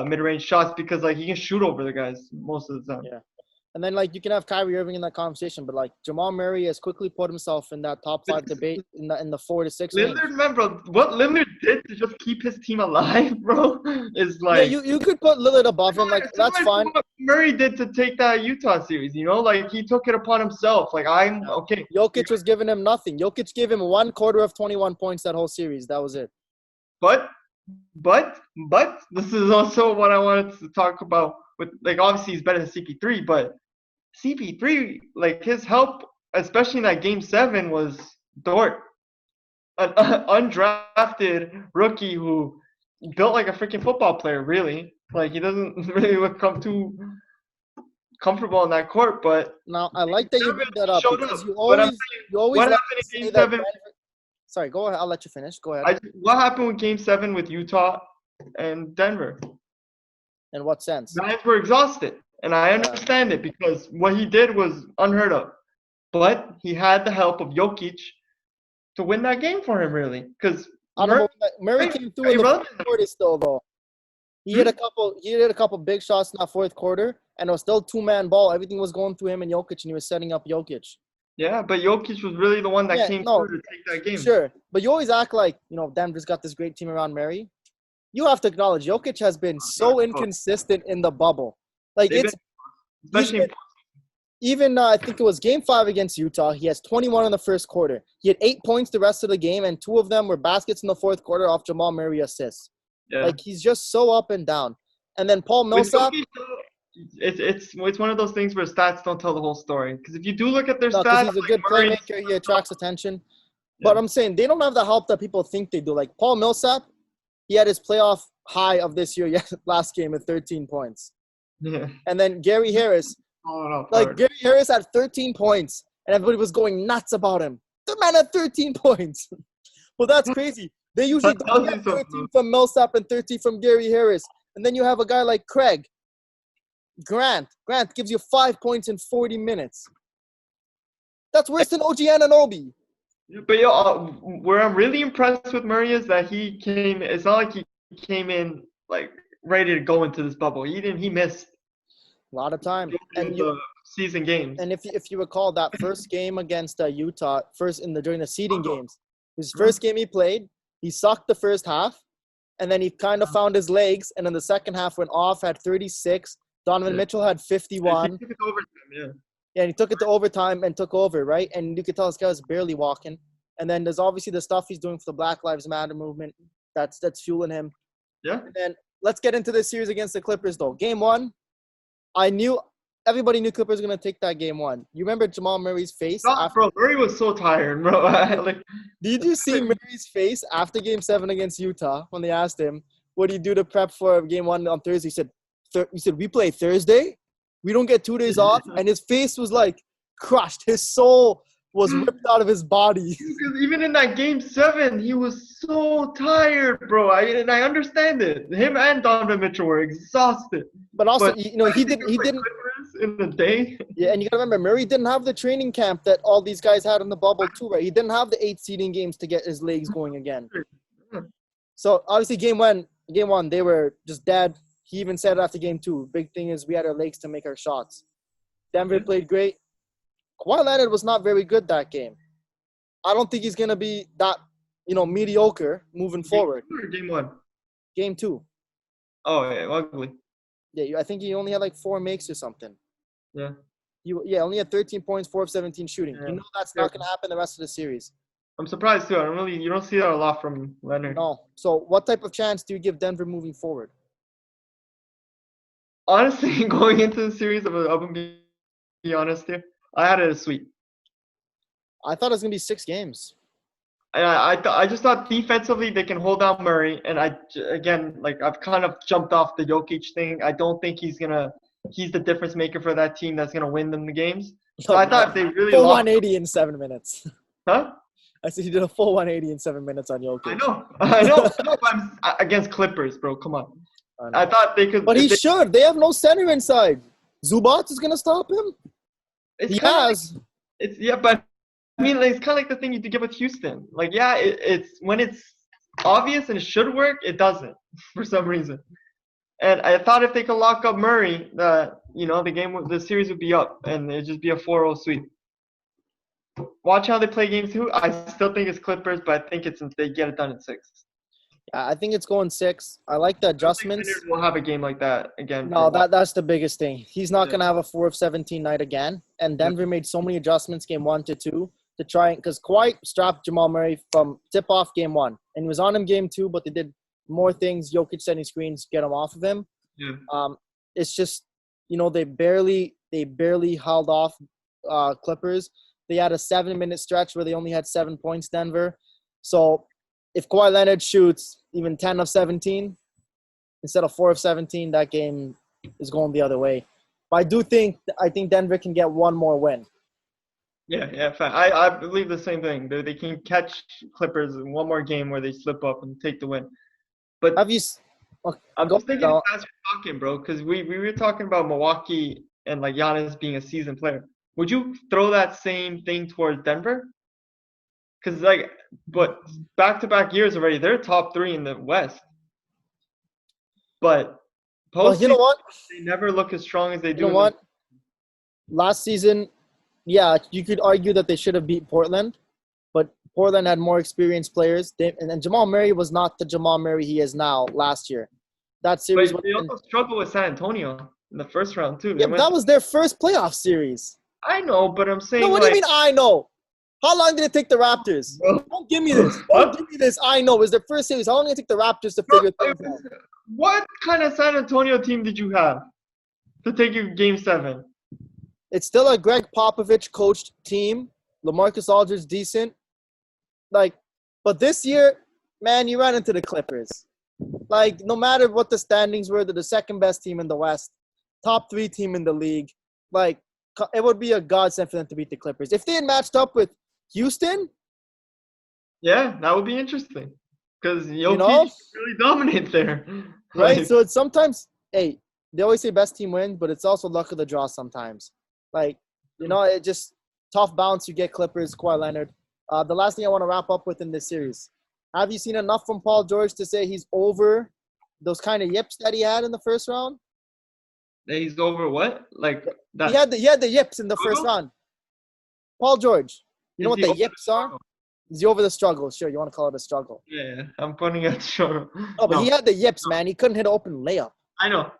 mid-range shots because he can shoot over the guys most of the time.
Yeah. And then, like, you can have Kyrie Irving in that conversation, but, like, Jamal Murray has quickly put himself in that top 5 debate in the 4 to 6 range.
Lillard, man, bro, what Lillard did to just keep his team alive, bro, is like.
Yeah, you could put Lillard above him. Like, that's fine.
What Murray did to take that Utah series, you know, like he took it upon himself. Like okay.
Jokic was giving him nothing. Jokic gave him 1/4 of 21 points that whole series. That was it.
But this is also what I wanted to talk about. With like, obviously he's better than CP3, but CP3, like his help, especially in that Game 7, was Dort, an undrafted rookie who built like a freaking football player. Really, like he doesn't really look too comfortable in that court. But
now I like that you bring that up because you
what
always
happened in Game 7?
Sorry, go ahead. I'll let you finish. Go ahead.
What happened with Game 7 with Utah and Denver?
In what sense?
Guys were exhausted, and I understand it because what he did was unheard of. But he had the help of Jokic to win that game for him, really. Because
Murray came through in the fourth quarter still, though. He hit a couple big shots in that fourth quarter, and it was still 2-man ball. Everything was going through him and Jokic, and he was setting up Jokic.
Yeah, but Jokic was really the one that came through to take that game.
Sure, but you always act like, Denver's got this great team around Murray. You have to acknowledge Jokic has been so inconsistent in the bubble. Like, even I think it was Game 5 against Utah. He has 21 in the first quarter. He had 8 points the rest of the game, and 2 of them were baskets in the fourth quarter off Jamal Murray assists. Yeah. Like, he's just so up and down. And then Paul Millsap.
It's one of those things where stats don't tell the whole story. Because if you do look at their stats,
he's a good playmaker. He attracts attention. Yeah. But I'm saying they don't have the help that people think they do. Like Paul Millsap, he had his playoff high of this year last game at 13 points.
Yeah.
And then Gary Harris. Gary Harris had 13 points, and everybody was going nuts about him. The man had 13 points. Well, that's crazy. They usually don't get 13 from Millsap and 13 from Gary Harris. And then you have a guy like Craig. Grant gives you 5 points in 40 minutes. That's worse than OG Anunoby.
But where I'm really impressed with Murray is that it's not like he came in like ready to go into this bubble. He missed
a lot of time
and the season games.
And if you recall that first game against Utah, during the seeding games, his first game he played, he sucked the first half, and then he kind of found his legs, and then the second half went off, had 36. Donovan Mitchell had 51.
He took it to overtime,
Yeah, and he took it to overtime and took over, right? And you could tell this guy was barely walking. And then there's obviously the stuff he's doing for the Black Lives Matter movement that's fueling him.
Yeah.
And then let's get into this series against the Clippers, though. Game 1, everybody knew Clippers were going to take that Game 1. You remember Jamal Murray's face?
Bro, Murray was so tired, bro.
Did you see Murray's face after Game 7 against Utah when they asked him, what do you do to prep for Game 1 on Thursday? He said, we play Thursday? We don't get 2 days off? And his face was like crushed. His soul was ripped out of his body.
Even in that Game 7, he was so tired, bro. And I understand it. Him and Donovan Mitchell were exhausted.
But also, he didn't
in the day.
Yeah, and you gotta remember, Murray didn't have the training camp that all these guys had in the bubble too, right? He didn't have the 8 seeding games to get his legs going again. So obviously, game one, they were just dead. He even said it after Game 2. Big thing is we had our legs to make our shots. Denver played great. Kawhi Leonard was not very good that game. I don't think he's going to be that, mediocre moving forward.
Game 1?
Game 2.
Oh, yeah, ugly.
Yeah, I think he only had like 4 makes or something.
Yeah.
Only had 13 points, 4 of 17 shooting.
Yeah.
That's not going to happen the rest of the series.
I'm surprised too. You don't see that a lot from Leonard.
No. So what type of chance do you give Denver moving forward?
Honestly, going into the series, I'm going to be honest here. I had it as sweep.
I thought it was going to be 6 games.
I just thought defensively they can hold down Murray. And I've kind of jumped off the Jokic thing. I don't think he's the difference maker for that team that's going to win them the games. So I thought if they really
full 180 in 7 minutes.
Huh?
I said he did a full 180 in 7 minutes on Jokic.
I know. But I'm against Clippers, bro. Come on. I thought they could.
But should. They have no center inside. Zubac is going to stop him? He has.
But I mean, it's kind of like the thing you give with Houston. Like, yeah, it's when it's obvious and it should work, it doesn't for some reason. And I thought if they could lock up Murray, the series would be up, and it'd just be a 4-0 sweep. Watch how they play game 2. I still think it's Clippers, but I think they get it done in 6.
I think it's going 6. I like the adjustments.
Leonard will have a game like that again.
No, that's the biggest thing. He's not going to have a 4 of 17 night again. And Denver made so many adjustments game 1 to 2 to try – because Kawhi strapped Jamal Murray from tip-off game 1. And he was on him game 2, but they did more things. Jokic setting screens, get him off of him.
Yeah.
It's just, they barely held off Clippers. They had a 7-minute stretch where they only had 7 points, Denver. So if Kawhi Leonard shoots even 10 of 17 instead of 4 of 17, that game is going the other way. But I think Denver can get one more win.
Yeah, I believe the same thing. They can catch Clippers in one more game where they slip up and take the win. But I'm just thinking as we're talking, bro, because we were talking about Milwaukee and like Giannis being a seasoned player. Would you throw that same thing towards Denver? Because but back-to-back years already, they're top 3 in the West. But
you know what?
They never look as strong as they do.
You know what? Last season, yeah, you could argue that they should have beat Portland, but Portland had more experienced players. And Jamal Murray was not the Jamal Murray he is now last year. That series.
But they also struggled with San Antonio in the first round too.
Yeah, but that was their first playoff series.
I know, but I'm saying.
No, what do you mean? I know. How long did it take the Raptors? Don't give me this. Don't give me this. I know. It was their first series. How long did it take the Raptors to figure things out?
What kind of San Antonio team did you have to take you game 7?
It's still a Greg Popovich coached team. LaMarcus Aldridge decent. But this year, man, you ran into the Clippers. No matter what the standings were, they're the second best team in the West, top 3 team in the league. It would be a godsend for them to beat the Clippers. If they had matched up with Houston,
yeah, that would be interesting because Jokic really dominates there,
right? So it's sometimes, they always say best team wins, but it's also luck of the draw sometimes. It just tough bounce. You get Clippers, Kawhi Leonard. The last thing I want to wrap up with in this series: have you seen enough from Paul George to say he's over those kind of yips that he had in the first round?
He's over what? That?
He had the yips in the first round. Paul George. You know what the yips are? Is he over the struggle? Sure, you want to call it a struggle.
Yeah, I'm putting it struggle.
No, but he had the yips, man. He couldn't hit an open layup.
I know,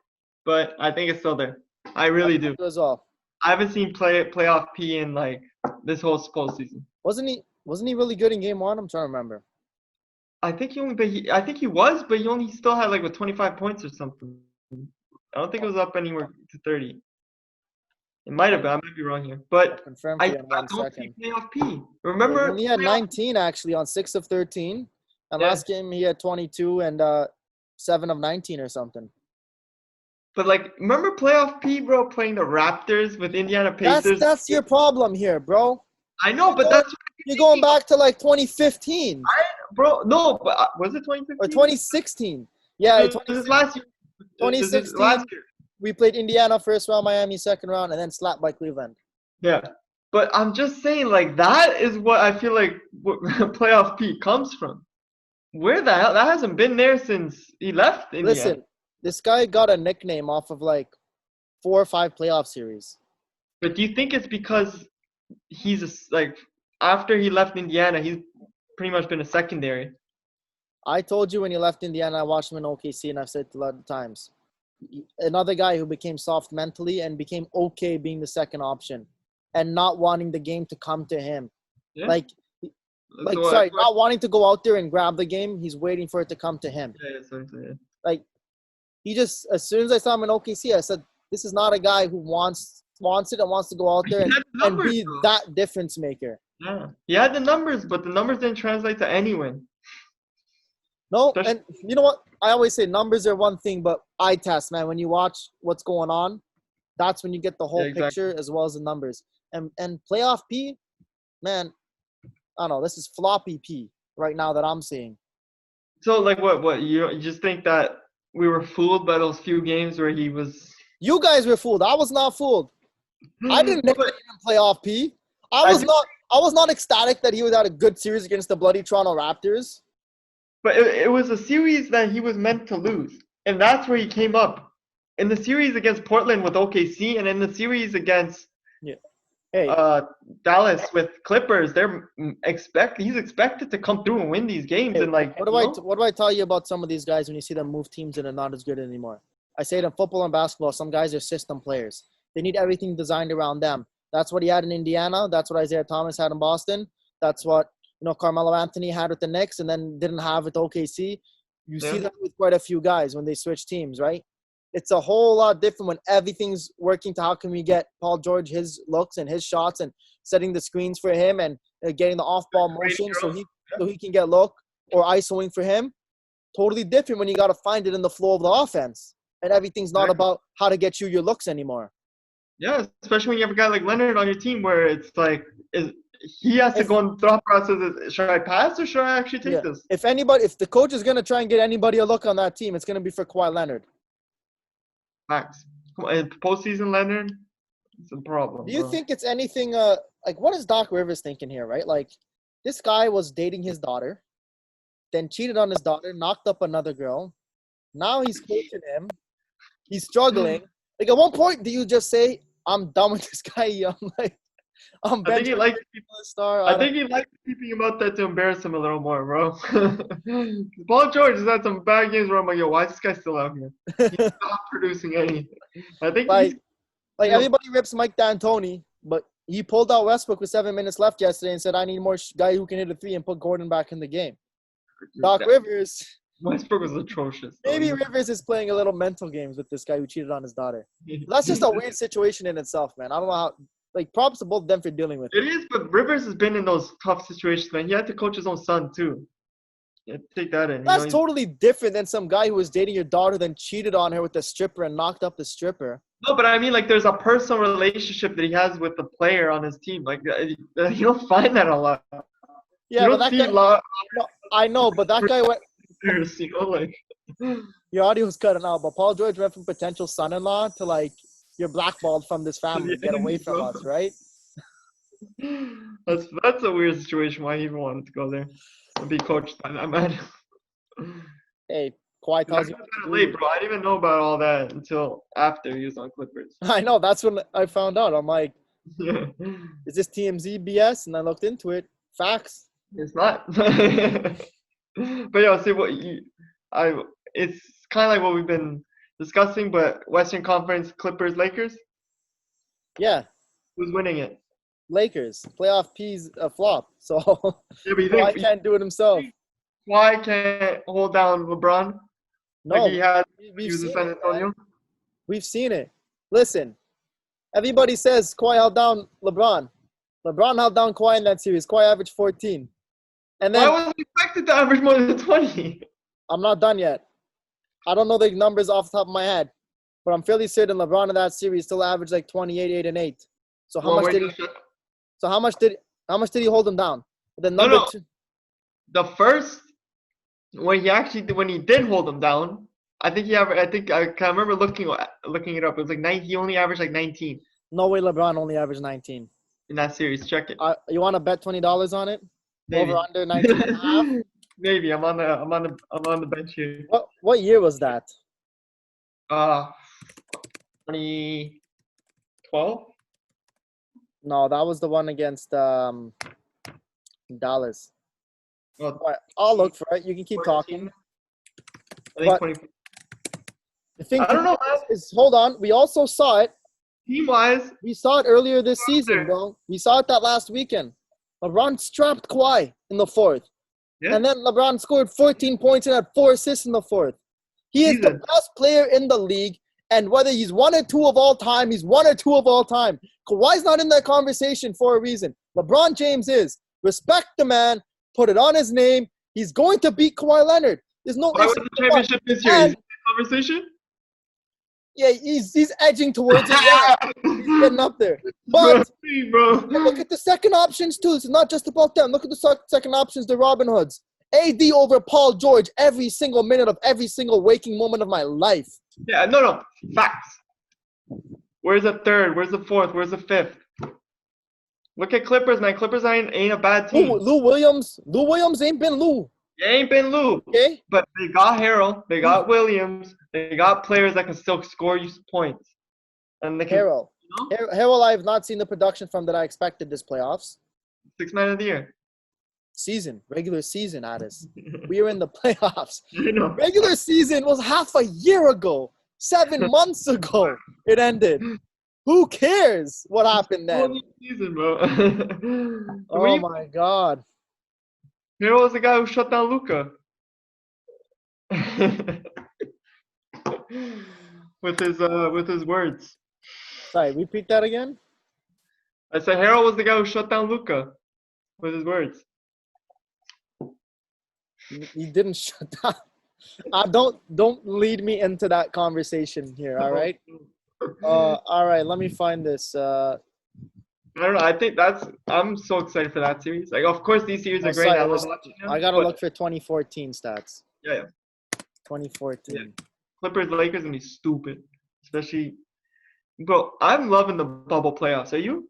but I think it's still there. I really do.
As well.
I haven't seen playoff P in this whole postseason.
Wasn't he really good in game 1? I'm trying to remember.
I think he was, but he only still had 25 points or something. I don't think it was up anywhere to 30. It might have been. I might be wrong here. But I don't see playoff P. Remember?
He had 19, actually, on 6 of 13. And last game, he had 22 and 7 of 19 or something.
But, remember playoff P, bro, playing the Raptors with Indiana Pacers?
That's your problem here, bro.
I know, but that's...
You're going back to, 2015.
No, but was it 2015?
Or 2016. Yeah,
this is last year.
2016, we played Indiana first round, Miami second round, and then slapped by Cleveland.
Yeah, but I'm just saying, that is what I feel like playoff P comes from. Where the hell? That hasn't been there since he left Indiana.
Listen, this guy got a nickname off of 4 or 5 playoff series.
But do you think it's because he's after he left Indiana, he's pretty much been a secondary?
I told you when he left Indiana, I watched him in OKC, and I've said it a lot of times. Another guy who became soft mentally and became okay being the second option and not wanting the game to come to him. Yeah. Not wanting to go out there and grab the game. He's waiting for it to come to him.
Yeah.
He just, as soon as I saw him in OKC, I said, this is not a guy who wants it and wants to go out there and be that difference maker.
Yeah. He had the numbers, but the numbers didn't translate to any win.
No, and you know what? I always say numbers are one thing, but eye test, man. When you watch what's going on, that's when you get the whole picture as well as the numbers. And playoff P, man, I don't know. This is floppy P right now that I'm seeing.
So, what? You just think that we were fooled by those few games where he was...
You guys were fooled. I was not fooled. I didn't nickname him playoff P. I was not ecstatic that he was at a good series against the bloody Toronto Raptors.
But it was a series that he was meant to lose. and that's where he came up. In the series against Portland with OKC, and in the series against
Yeah. Hey,
Dallas with Clippers, he's expected to come through and win these games.
hey,
And like,
what do I tell you about some of these guys when you see them move teams and they're not as good anymore? I say it in football and basketball, some guys are system players. They need everything designed around them. That's what he had in Indiana. That's what Isaiah Thomas had in Boston. That's what Carmelo Anthony had with the Knicks and then didn't have with OKC. You see that with quite a few guys when they switch teams, right? It's a whole lot different when everything's working to how can we get Paul George his looks and his shots and setting the screens for him and getting the off-ball motion so he can get look or isoing for him. Totally different when you got to find it in the flow of the offense. And everything's not about how to get you your looks anymore.
Yeah, especially when you have a guy like Leonard on your team where it's like he has to go in the thought process. Should I pass or should I actually take this?
If the coach is going to try and get anybody a look on that team, it's going to be for Kawhi Leonard.
Max. Come on, postseason Leonard, it's a problem.
Do you think it's anything like what is Doc Rivers thinking here, right? Like this guy was dating his daughter, then cheated on his daughter, knocked up another girl. Now he's coaching him. He's struggling. Like at one point, do you just say, "I'm done with this guy"? I think he likes
keeping him out there to embarrass him a little more, bro. Paul George has had some bad games where I'm like, yo, why is this guy still out here? He's not producing anything. I think
everybody rips Mike D'Antoni, but he pulled out Westbrook with 7 minutes left yesterday and said, I need more guy who can hit a three and put Gordon back in the game. Rivers.
Westbrook was atrocious.
Maybe Rivers is playing a little mental games with this guy who cheated on his daughter. That's just a weird situation in itself, man. I don't know how. Props to both of them for dealing with it.
It is, but Rivers has been in those tough situations, man. He had to coach his own son, too. Yeah, take that in.
That's totally different than some guy who was dating your daughter, then cheated on her with a stripper and knocked up the stripper.
No, but I mean, there's a personal relationship that he has with the player on his team. You don't find that a lot.
Yeah, but that guy, no, I know, but that guy went. Your audio's cutting out, but Paul George went from potential son-in-law to you're blackballed from this family. Get away from us, right?
That's a weird situation. Why he even wanted to go there and be coached by that man.
Hey, Kawhi tells you.
Late, bro. I didn't even know about all that until after he was on Clippers.
I know. That's when I found out. I'm like, is this TMZ BS? And I looked into it. Facts.
It's not. But yeah, see it's kind of like what we've been discussing, but Western Conference Clippers Lakers.
Yeah.
Who's winning it?
Lakers. Playoff P's a flop. So
Kawhi
can't do it himself.
Why can't hold down LeBron?
No,
he was in San Antonio.
We've seen it. Listen, everybody says Kawhi held down LeBron. LeBron held down Kawhi in that series. Kawhi averaged 14. And then,
why wasn't he expected to average more than 20?
I'm not done yet. I don't know the numbers off the top of my head, but I'm fairly certain LeBron in that series still averaged 28, 8, and 8. So how much did he hold him down? Two.
The first when he did hold him down, I can remember looking it up. It was he only averaged 19.
No way LeBron only averaged 19
in that series. Check it.
You want to bet $20 on it?
Maybe.
Over under 19.5?
Maybe. I'm on the bench here.
What year was that?
2012.
No, that was the one against Dallas.
Well,
I'll look for it. You can keep
14.
talking.
I think 20. I don't know.
Hold on. We also saw it.
Team-wise.
We saw it earlier this season, bro. We saw it that last weekend. LeBron strapped Kawhi in the fourth. Yeah. And then LeBron scored 14 points and had 4 assists in the fourth. He is the best player in the league. And whether he's 1 or 2 of all time, he's 1 or 2 of all time. Kawhi's not in that conversation for a reason. LeBron James is. Respect the man. Put it on his name. He's going to beat Kawhi Leonard. There's no.
Why was the championship this year? Is it a conversation?
Yeah, he's edging towards it. Yeah. He's getting up there. But look at the second options too. It's not just about them. Look at the second options, the Robin Hoods. AD over Paul George every single minute of every single waking moment of my life.
Yeah, no. Facts. Where's the third? Where's the fourth? Where's the fifth? Look at Clippers, man. Clippers ain't a bad team.
Lou Williams ain't been Lou.
It ain't been Lou.
Okay?
But they got Harrell. They got Williams. They got players that can still score you points. And they can,
Harrell. Harrell, I have not seen the production from that I expected this playoffs.
6th man of the year.
Regular season, Addis. We are in the playoffs.
I know.
Regular season was half a year ago. 7 months ago it ended. Who cares what happened then?
Season, bro.
Oh my God.
Harrell was the guy who shut down Luka. with his words.
Sorry, repeat that again.
I said Harrell was the guy who shut down Luka with his words.
He didn't shut down. Don't lead me into that conversation here. All right. All right. Let me find this.
I don't know. I think I'm so excited for that series. Like, of course, these series are great.
Sorry,
I love watching them.
I gotta look for 2014 stats.
Yeah.
2014.
Yeah. Clippers Lakers gonna be stupid, especially. Bro, I'm loving the bubble playoffs. Are you?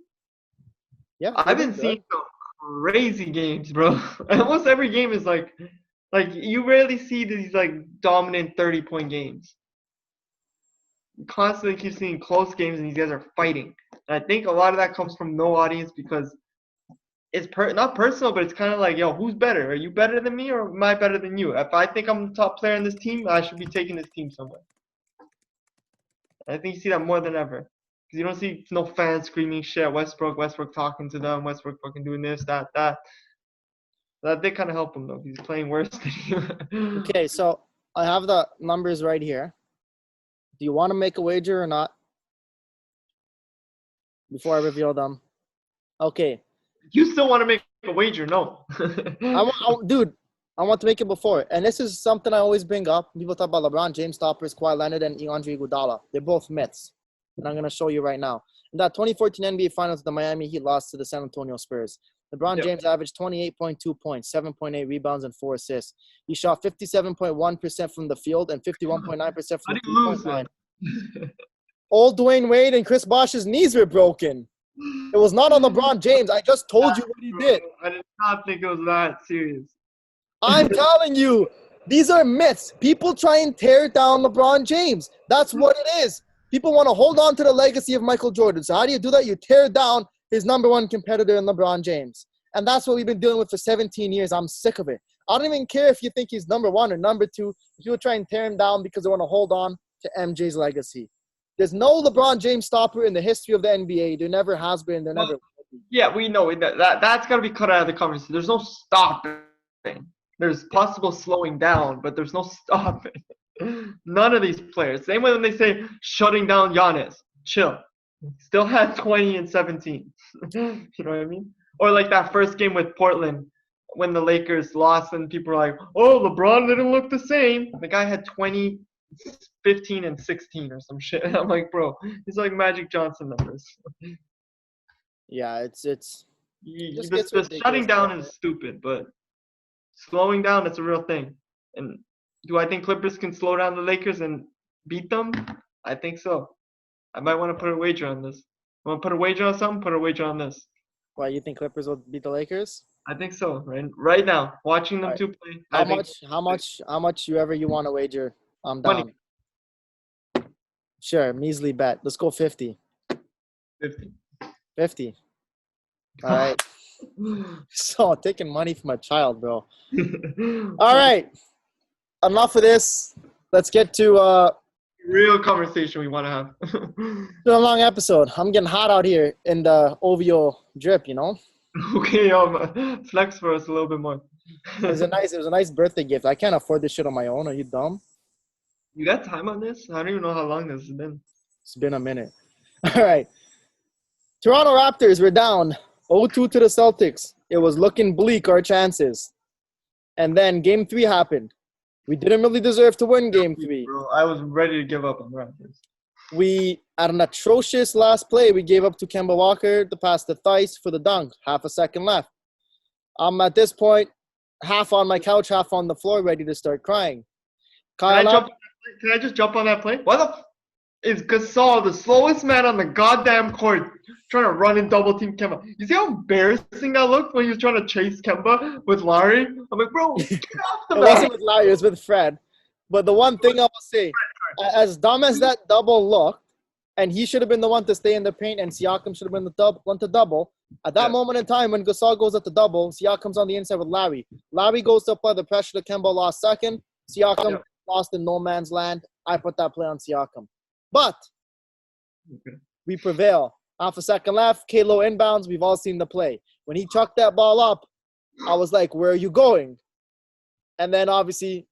Yeah.
I've been seeing some crazy games, bro. Almost every game is like you rarely see these like dominant 30-point games. You constantly keep seeing close games, and these guys are fighting. And I think a lot of that comes from no audience because it's not personal, but it's kind of like, yo, who's better? Are you better than me, or am I better than you? If I think I'm the top player on this team, I should be taking this team somewhere. I think you see that more than ever. Because you don't see no fans screaming shit at Westbrook talking to them, Westbrook fucking doing this, that. That did kind of help him, though. He's playing worse than you.
Okay, so I have the numbers right here. Do you want to make a wager or not? Before I reveal them. Okay.
You still want to make a wager? No.
Dude, I want to make it before. And this is something I always bring up. People talk about LeBron James stoppers, Kawhi Leonard, and Andre Iguodala. They're both myths. And I'm going to show you right now. In that 2014 NBA Finals, the Miami Heat lost to the San Antonio Spurs. LeBron James averaged 28.2 points, 7.8 rebounds, and 4 assists. He shot 57.1% from the field and 51.9% from the three-point line. Old Dwayne Wade and Chris Bosh's knees were broken. It was not on LeBron James. I just told you what he did.
I did not think it was that serious.
I'm telling you, these are myths. People try and tear down LeBron James. That's what it is. People want to hold on to the legacy of Michael Jordan. So how do you do that? You tear down his number one competitor in LeBron James. And that's what we've been dealing with for 17 years. I'm sick of it. I don't even care if you think he's number one or number two. If you try and tear him down because they want to hold on to MJ's legacy. There's no LeBron James stopper in the history of the NBA. There never has been. There never will be.
Yeah, we know that's got to be cut out of the conversation. There's no stopping. There's possible slowing down, but there's no stopping. None of these players. Same way when they say shutting down Giannis. Chill. Still had 20 and 17. You know what I mean? Or like that first game with Portland when the Lakers lost and people were like, oh, LeBron didn't look the same. The guy had 20, 15, and 16 or some shit. I'm like, bro, he's like Magic Johnson numbers.
Yeah, it's
the shutting down is stupid, but slowing down, it's a real thing. And do I think Clippers can slow down the Lakers and beat them? I think so. I might want to put a wager on this. I want to put a wager on something, put a wager on this.
Why, you think Clippers will beat the Lakers?
I think so. Right now, watching them two play.
How much you want to wager? I'm down.
20.
Sure, measly bet. Let's go 50. 50. All right. So, taking money from a child, bro. All right. Enough of this. Let's get to
real conversation we want to have.
It's been a long episode. I'm getting hot out here in the OVO drip, you know?
Okay, flex for us a little bit more.
It was a nice birthday gift. I can't afford this shit on my own. Are you dumb?
You got time on this? I don't even know how long this has been.
It's been a minute. All right. Toronto Raptors were down 0-2 to the Celtics. It was looking bleak, our chances. And then Game 3 happened. We didn't really deserve to win Game 3.
Bro, I was ready to give up on the Raptors.
We, at an atrocious last play, we gave up to Kemba Walker to pass to Theis for the dunk. Half a second left. I'm at this point, half on my couch, half on the floor, ready to start crying.
Can I just jump on that play? Why the is Gasol, the slowest man on the goddamn court, trying to run and double team Kemba. You see how embarrassing that looked when he was trying to chase Kemba with Larry? I'm like, bro, get off the
It
mat.
wasn't with Larry, it was with Fred. But the one thing I will say, as dumb as that double looked, and he should have been the one to stay in the paint, and Siakam should have been the one to double. At that moment in time, when Gasol goes at the double, Siakam's on the inside with Larry. Larry goes to apply the pressure to Kemba last second. Siakam lost in no man's land. I put that play on Siakam. But we prevail. Half a second left. Kalo inbounds. We've all seen the play. When he chucked that ball up, I was like, where are you going? And then, obviously,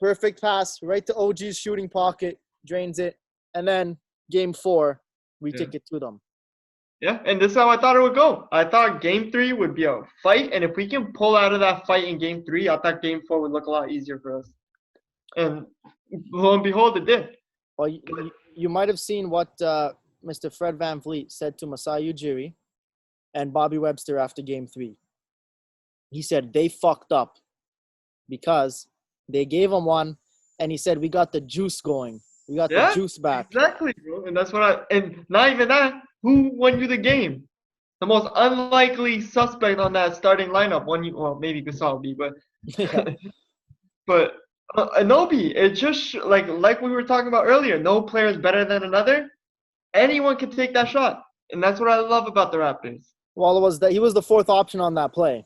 perfect pass right to OG's shooting pocket, drains it. And then, game 4, we take it to them.
Yeah, and this is how I thought it would go. I thought game 3 would be a fight. And if we can pull out of that fight in game 3, I thought game 4 would look a lot easier for us. And lo and behold, it did.
Well, you might have seen what Mr. Fred VanVleet said to Masai Ujiri and Bobby Webster after game 3. He said they fucked up because they gave him one, and he said, we got the juice going. We got the juice back.
Exactly, bro. And that's what and not even that, who won you the game? The most unlikely suspect on that starting lineup won you, well, maybe Gasol be, but but Anobi, it just like we were talking about earlier, no player is better than another. Anyone can take that shot, and that's what I love about the Raptors.
Well, it was that he was the 4th option on that play.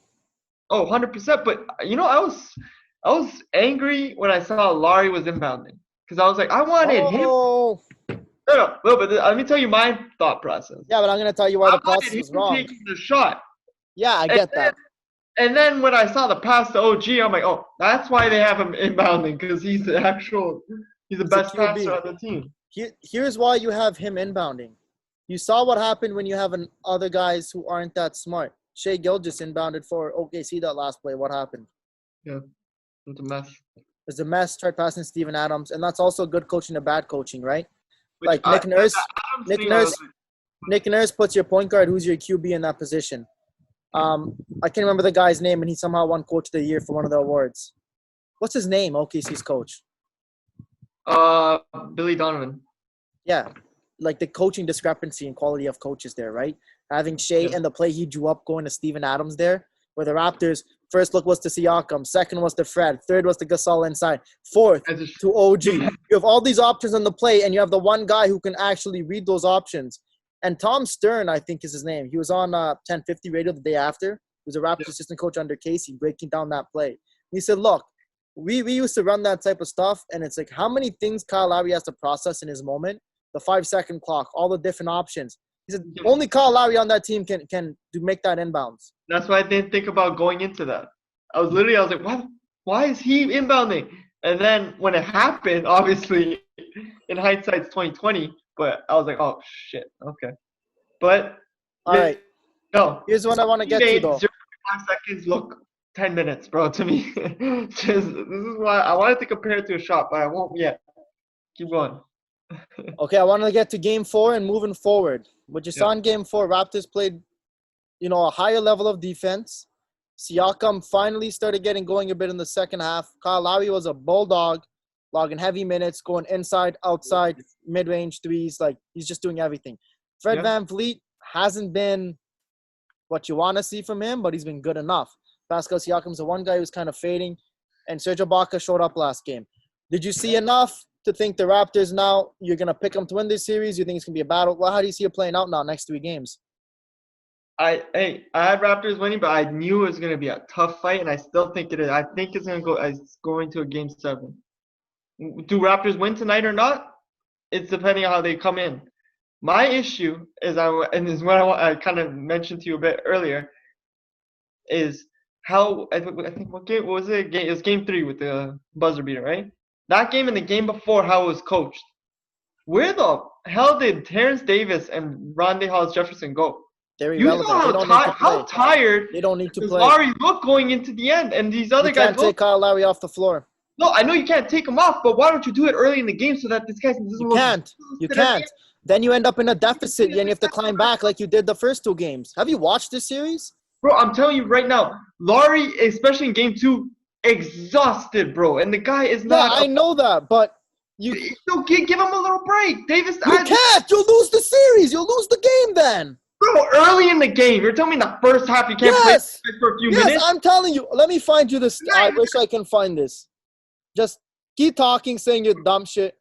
Oh, 100%. But I was angry when I saw Larry was inbounding because I was like, I wanted him. No, but let me tell you my thought process.
Yeah, but I'm gonna tell you why the process is wrong.
Taking the shot.
Yeah, I get that.
And then when I saw the pass to OG, I'm like, oh, that's why they have him inbounding, because he's the best passer on the team.
Here's why you have him inbounding. You saw what happened when you have other guys who aren't that smart. Shea Gilgeous inbounded for OKC that last play. What happened?
Yeah, it's a mess.
It's a mess. Tried passing Steven Adams, and that's also good coaching to bad coaching, right?
Which
like Nick Nurse puts your point guard, who's your QB in that position. I can't remember the guy's name, and he somehow won Coach of the Year for one of the awards. What's his name? OKC's coach.
Billy Donovan.
Yeah, like the coaching discrepancy and quality of coaches there, right? Having Shea and the play he drew up going to Steven Adams there, where the Raptors' first look was to Siakam, second was to Fred, third was to Gasol inside, fourth to OG. You have all these options on the play, and you have the one guy who can actually read those options. And Tom Stern, I think is his name. He was on 1050 radio the day after. He was a Raptors assistant coach under Casey, breaking down that play. He said, look, we used to run that type of stuff, and it's like how many things Kyle Lowry has to process in his moment, the 5-second clock, all the different options. He said only Kyle Lowry on that team can make that inbounds.
That's why I didn't think about going into that. I was like, why is he inbounding? And then when it happened, obviously, in hindsight, it's 2020. But I was like, oh, shit. Okay. But,
all right.
No.
Here's what I want to get to, though.
0.5 seconds look 10 minutes, bro, to me. This is why I wanted to compare it to a shot, but I won't yet. Keep going.
Okay, I wanted to get to Game 4 and moving forward. What you saw in Game 4, Raptors played, a higher level of defense. Siakam finally started getting going a bit in the second half. Kyle Lowry was a bulldog, logging heavy minutes, going inside, outside, mid-range threes. Like, he's just doing everything. Fred VanVleet hasn't been what you want to see from him, but he's been good enough. Pascal Siakam's the one guy who's kind of fading, and Serge Ibaka showed up last game. Did you see enough to think the Raptors now, you're going to pick them to win this series? You think it's going to be a battle? Well, how do you see it playing out now next 3 games?
I had Raptors winning, but I knew it was going to be a tough fight, and I still think it is. I think it's going to a Game 7. Do Raptors win tonight or not? It's depending on how they come in. My issue is, I kind of mentioned to you a bit earlier, is how I think what game was it? It was Game 3 with the buzzer beater, right? That game and the game before, how it was coached. Where the hell did Terrence Davis and Rondae Hollis-Jefferson go?
They're
irrelevant. You know how tired
they don't need to play.
Lowry looked going into the end, and these other guys
can't take Kyle Lowry off the floor.
No, I know you can't take him off, but why don't you do it early in the game so that this guy doesn't
look... You can't. Then you end up in a deficit, and you have to climb back like you did the first 2 games. Have you watched this series?
Bro, I'm telling you right now, Lowry, especially in Game 2, exhausted, bro. And the guy is not...
Yeah, I know that, but...
give him a little break. Davis...
You can't! You'll lose the series! You'll lose the game then!
Bro, early in the game. You're telling me in the first half you can't play for a few minutes?
Yes, I'm telling you. Let me find you this. I wish I can find this. Just keep talking, saying your dumb shit.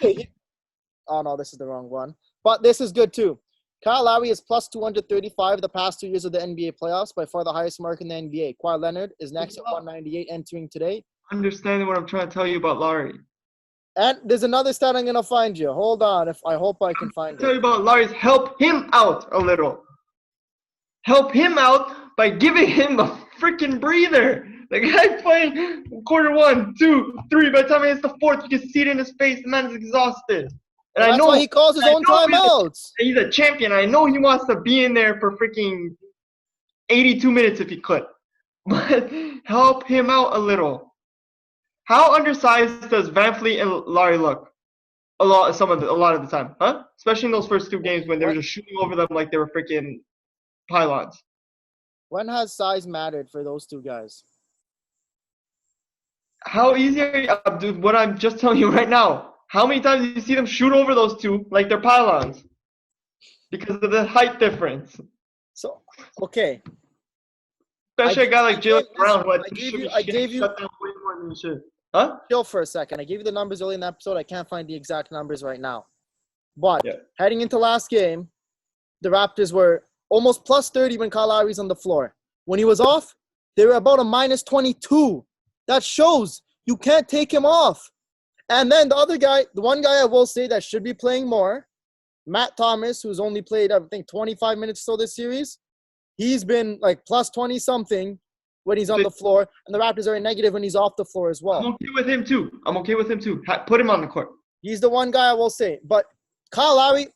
Okay. Oh, no, this is the wrong one. But this is good, too. Kyle Lowry is plus 235 the past 2 years of the NBA playoffs, by far the highest mark in the NBA. Kawhi Leonard is next at 198 entering today.
Understanding what I'm trying to tell you about Lowry.
And there's another stat I'm going to find you. Hold on. I hope I can find it.
Tell you about Lowry's help him out a little. Help him out by giving him a freaking breather. The guy playing quarter 1, 2, 3. By the time he hits the fourth, you can see it in his face. The man is exhausted. And
that's why he calls his own timeouts.
He's a champion. I know he wants to be in there for freaking 82 minutes if he could. But help him out a little. How undersized does VanVleet and Lowry look? A lot of the time, huh? Especially in those first 2 games when they were just shooting over them like they were freaking pylons.
When has size mattered for those 2 guys?
How easy are you, dude? What I'm just telling you right now. How many times do you see them shoot over those 2 like they're pylons? Because of the height difference.
So, okay.
Especially a guy like Jalen Brown who
I gave you
shut down way more than shit. Huh?
Chill for a second. I gave you the numbers early in the episode. I can't find the exact numbers right now. But heading into last game, the Raptors were almost plus 30 when Kyle Lowry's on the floor. When he was off, they were about a minus 22. That shows you can't take him off. And then the other guy, the one guy I will say that should be playing more, Matt Thomas, who's only played, I think, 25 minutes or so this series. He's been like plus 20-something when he's on the floor, and the Raptors are in negative when he's off the floor as well.
I'm okay with him too. Put him on the court.
He's the one guy I will say. But Kyle Lowry,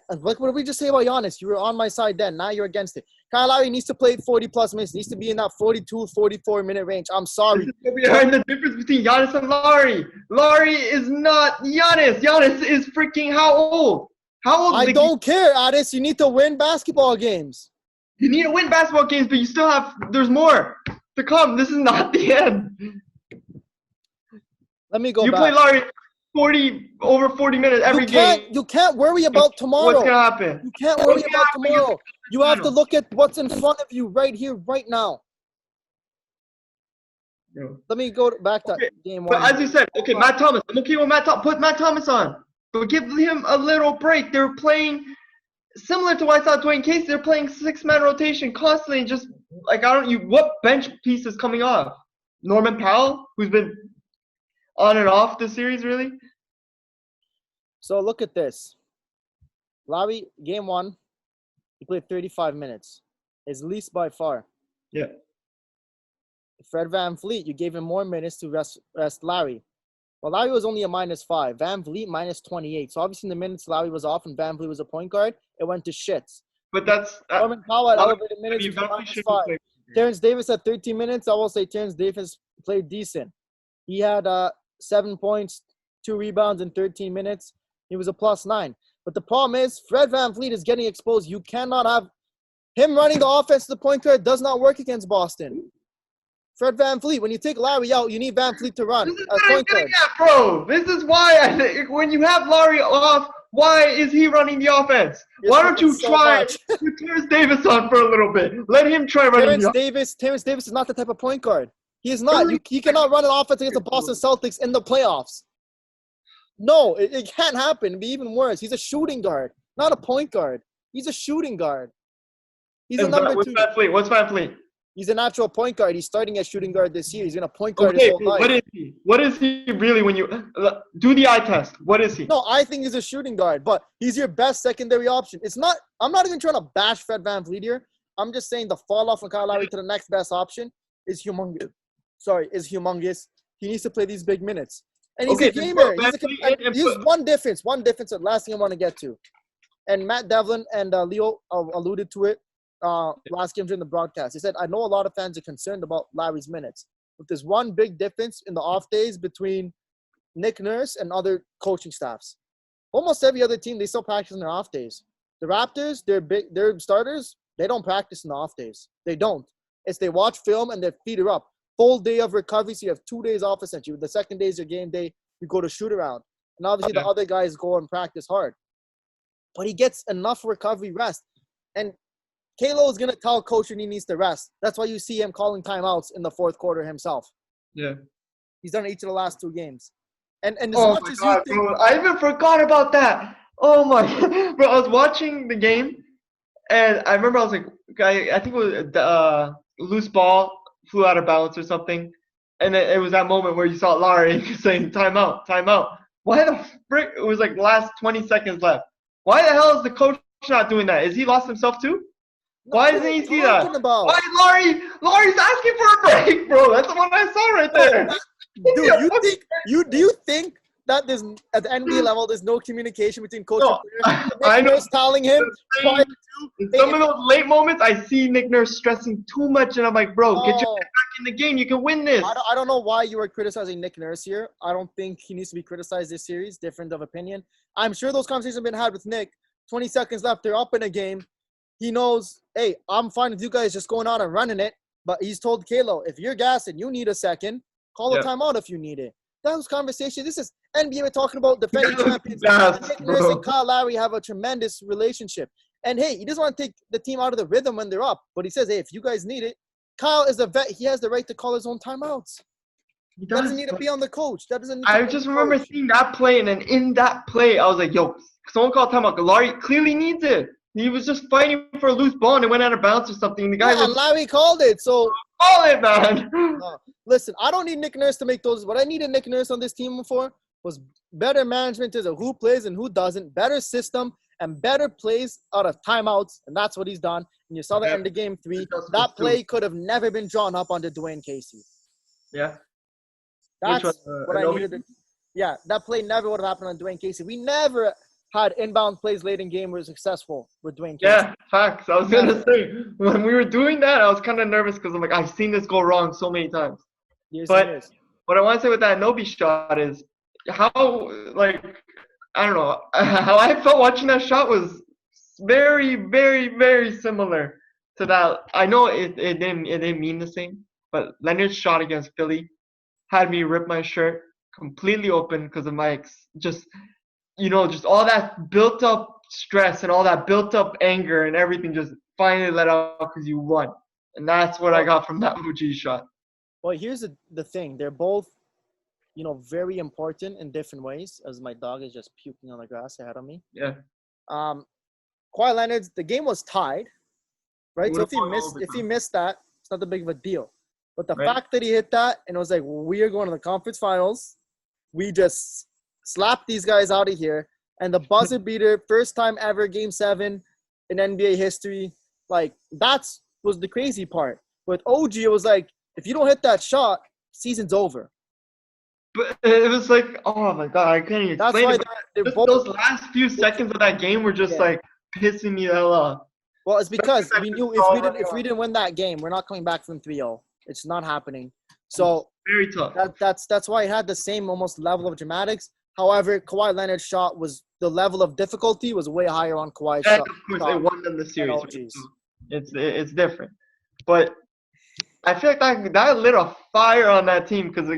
like what did we just say about Giannis? You were on my side then. Now you're against it. Kyle Lowry needs to play 40-plus minutes. Needs to be in that 42, 44-minute range. I'm sorry.
This is the difference between Giannis and Lowry. Lowry is not Giannis. Giannis is freaking how old? How old?
I don't care, Addis. You need to win basketball games.
You need to win basketball games, but you still have – there's more to come. This is not the end.
Let me go
back. You play Lowry over 40 minutes every game.
You can't worry about tomorrow.
What's going to happen?
You can't worry about tomorrow. You have to look at what's in front of you right here, right now. Yeah. Let me go back to game 1.
But as you said, Matt Thomas. I'm okay with Matt Thomas. Put Matt Thomas on. But give him a little break. They're playing similar to what I saw Dwayne Casey. They're playing 6-man rotation constantly. Just like what bench piece is coming off? Norman Powell, who's been on and off this series, really.
So look at this. Lowry, game 1, he played 35 minutes. His least by far.
Yeah.
Fred VanVleet, you gave him more minutes to rest Lowry. Well, Lowry was only a -5. VanVleet -28. So obviously in the minutes Lowry was off and VanVleet was a point guard, it went to shits.
But that's
Norman Powell had elevated minutes to -5. Terrence Davis had 13 minutes. I will say Terrence Davis played decent. He had 7 points, 2 rebounds in 13 minutes. He was a +9. But the problem is Fred VanVleet is getting exposed. You cannot have him running the offense to the point guard. Does not work against Boston. Fred VanVleet, when you take Lowry out, you need VanVleet to run.
This is what I'm getting at, bro. This is why I think when you have Lowry off, why is he running the offense? Why don't you try to put Terrence Davis on for a little bit? Let him try running the offense.
Terrence Davis is not the type of point guard. He is not. He cannot run an offense against the Boston Celtics in the playoffs. No, it can't happen. It'd be even worse. He's a shooting guard, not a point guard. He's a shooting guard. He's a number 2.
What's VanVleet?
He's a natural point guard. He's starting as shooting guard this year. He's going to point guard his whole life.
What is he? What is he really when you do the eye test? What is he?
No, I think he's a shooting guard, but he's your best secondary option. It's not. I'm not even trying to bash Fred VanVleet here. I'm just saying the fall off from Kyle Lowry to the next best option is humongous. Is humongous. He needs to play these big minutes. And he's a gamer. He's one difference. The last thing I want to get to. And Matt Devlin and Leo alluded to it last game during the broadcast. He said, I know a lot of fans are concerned about Lowry's minutes. But there's one big difference in the off days between Nick Nurse and other coaching staffs. Almost every other team, they still practice on their off days. The Raptors, their starters, they don't practice in the off days. They don't. It's they watch film and their feet are up. Full day of recovery, so you have 2 days off essentially. The second day is your game day. You go to shoot around. And obviously the other guys go and practice hard. But he gets enough recovery rest. And Kalo is going to tell coach when he needs to rest. That's why you see him calling timeouts in the fourth quarter himself.
Yeah.
He's done it each of the last 2 games. And as
Oh
much
my
as
God,
you think,
bro. I even forgot about that. Oh my. Bro, I was watching the game, and I remember I was like, I think it was the loose ball flew out of bounds or something. And it was that moment where you saw Larry saying, timeout, timeout. Why the frick? It was like last 20 seconds left. Why the hell is the coach not doing that? Is he lost himself too? Why doesn't he see that?
about?
Why Laurie's asking for a break, bro? That's the one I saw right there.
Dude, do you think that there's at the NBA level there's no communication between coach and player?
I know.
Nurse telling him prior to,
in some of those late moments, I see Nick Nurse stressing too much, and I'm like, bro, get your head back in the game. You can win this.
I don't know why you were criticizing Nick Nurse here. I don't think he needs to be criticized this series. Different of opinion. I'm sure those conversations have been had with Nick. 20 seconds left. They're up in a game. He knows, hey, I'm fine with you guys just going out and running it. But he's told Kalo, if you're gassed and you need a second, call a timeout if you need it. That was conversation. This is NBA. We're talking about defending champions. Nick Nurse and Kyle Lowry have a tremendous relationship. And, hey, he doesn't want to take the team out of the rhythm when they're up. But he says, hey, if you guys need it, Kyle is a vet. He has the right to call his own timeouts. He doesn't need to be on the coach.
I just remember seeing that play, and then in that play, I was like, yo, someone called timeout. Larry clearly needs it. He was just fighting for a loose ball, and it went out of bounds or something. The guy
Larry called it. So
call it, man.
Listen, I don't need Nick Nurse to make those. What I needed Nick Nurse on this team for was better management as to who plays and who doesn't, better system, and better plays out of timeouts, and that's what he's done. And you saw that in the game 3. That play could have never been drawn up under Dwayne Casey.
Yeah.
That's what I needed. Yeah, that play never would have happened on Dwayne Casey. We never had inbound plays late in game were successful with Dwayne Casey.
Yeah, facts. I was going to say, when we were doing that, I was kind of nervous because I'm like, I've seen this go wrong so many times. But what I want to say with that Nobi shot is how, like, I don't know, how I felt watching that shot was very, very, very similar to that. I know it didn't mean the same, but Leonard's shot against Philly had me rip my shirt completely open because of my just all that built up stress and all that built up anger and everything just finally let out because you won. And that's what I got from that OG shot.
Well, here's the thing. They're both, very important in different ways, as my dog is just puking on the grass ahead of me.
Yeah.
Kawhi Leonard's, the game was tied, right? So if he missed that, it's not that big of a deal. But the fact that he hit that and it was like, we are going to the conference finals. We just slapped these guys out of here. And the buzzer beater, first time ever, Game 7 in NBA history. Like, was the crazy part. With OG, it was like, if you don't hit that shot, season's over.
But it was like, oh my God, I can't even explain it. Those last few seconds of that game were just like pissing me the hell off.
Well, it's because we knew if we didn't win that game, we're not coming back from 3-0. It's not happening. So
very tough.
That's why it had the same almost level of dramatics. However, Kawhi Leonard's shot the level of difficulty was way higher on Kawhi's shot.
Of course, it won them the series. It's different. But I feel like that lit a fire on that team because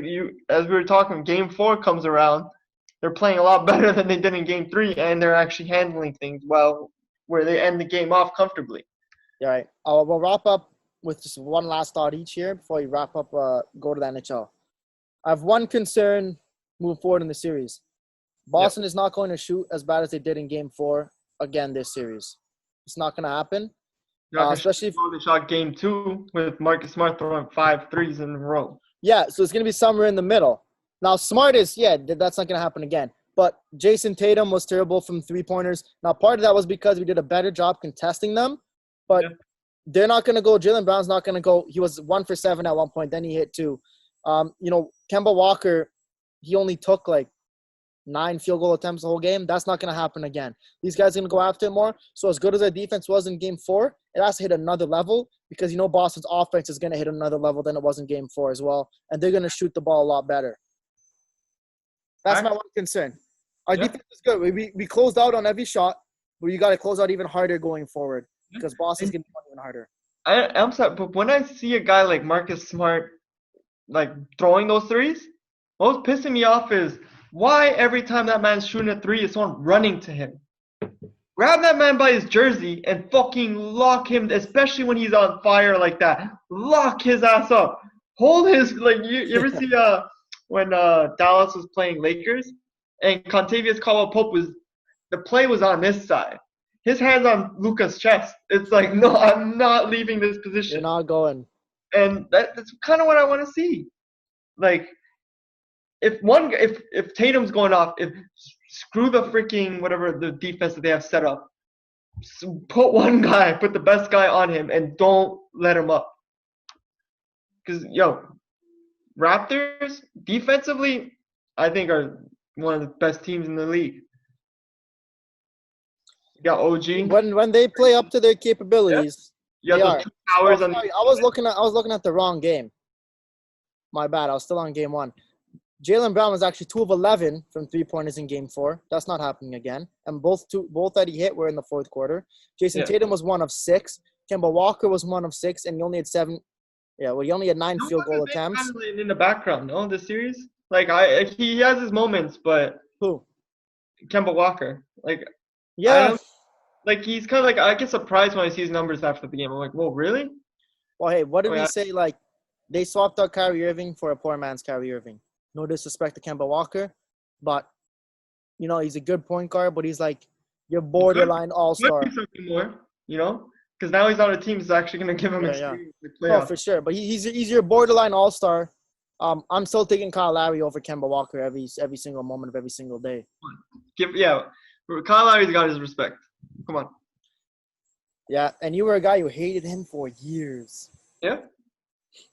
as we were talking, Game 4 comes around. They're playing a lot better than they did in Game 3, and they're actually handling things well where they end the game off comfortably.
Yeah, right. We'll wrap up with just one last thought each here before we wrap up, go to the NHL. I have one concern moving forward in the series. Boston is not going to shoot as bad as they did in Game 4 again this series. It's not going to happen. Especially if
they shot Game 2 with Marcus Smart throwing 5 threes in a row.
Yeah, so it's going to be somewhere in the middle. Now, Smart that's not going to happen again. But Jason Tatum was terrible from three-pointers. Now, part of that was because we did a better job contesting them. But they're not going to go. Jaylen Brown's not going to go. He was 1 for 7 at one point. Then he hit 2. Kemba Walker, he only took like 9 field goal attempts the whole game. That's not going to happen again. These guys are going to go after it more. So as good as their defense was in Game 4, it has to hit another level because Boston's offense is going to hit another level than it was in Game 4 as well. And they're going to shoot the ball a lot better. That's my one concern. Our defense is good. We closed out on every shot, but you got to close out even harder going forward because Boston's going to be even harder.
I'm sorry, but when I see a guy like Marcus Smart like throwing those threes, what's pissing me off is why every time that man's shooting a 3 is someone running to him. Grab that man by his jersey and fucking lock him, especially when he's on fire like that. Lock his ass up. Hold his, like, you ever see when Dallas was playing Lakers and Contavious Caldwell-Pope the play was on this side. His hand's on Luka's chest. It's like, no, I'm not leaving this position.
You're not going.
And that's kind of what I want to see. Like, if Tatum's going off, screw the freaking whatever the defense that they have set up. Put the best guy on him, and don't let him up. Because Raptors defensively, I think are one of the best teams in the league. You got OG.
When they play up to their capabilities,
you got those 2 hours on.
Sorry, I was looking at the wrong game. My bad. I was still on game 1. Jaylen Brown was actually 2 of 11 from 3-pointers in game 4. That's not happening again. And both that he hit were in the fourth quarter. Jason Tatum was 1 of 6. Kemba Walker was 1 of 6, and he only had 7. Yeah, well, he only had 9 field goal attempts.
Kind of in the background, no, this series. Like he has his moments, but
who?
Kemba Walker, like.
Yeah.
Like, he's kind of like, I get surprised when I see his numbers after the game. I'm like, whoa, really?
Well, hey, what did we say? Like, they swapped out Kyrie Irving for a poor man's Kyrie Irving. No disrespect to Kemba Walker, but, he's a good point guard, but he's like your borderline all-star.
Something more, because now he's on a team that's actually going to give him experience.
No, for sure. But he's your borderline all-star. I'm still taking Kyle Lowry over Kemba Walker every single moment of every single day.
Kyle Lowry's got his respect. Come on.
Yeah, and you were a guy who hated him for years.
Yeah.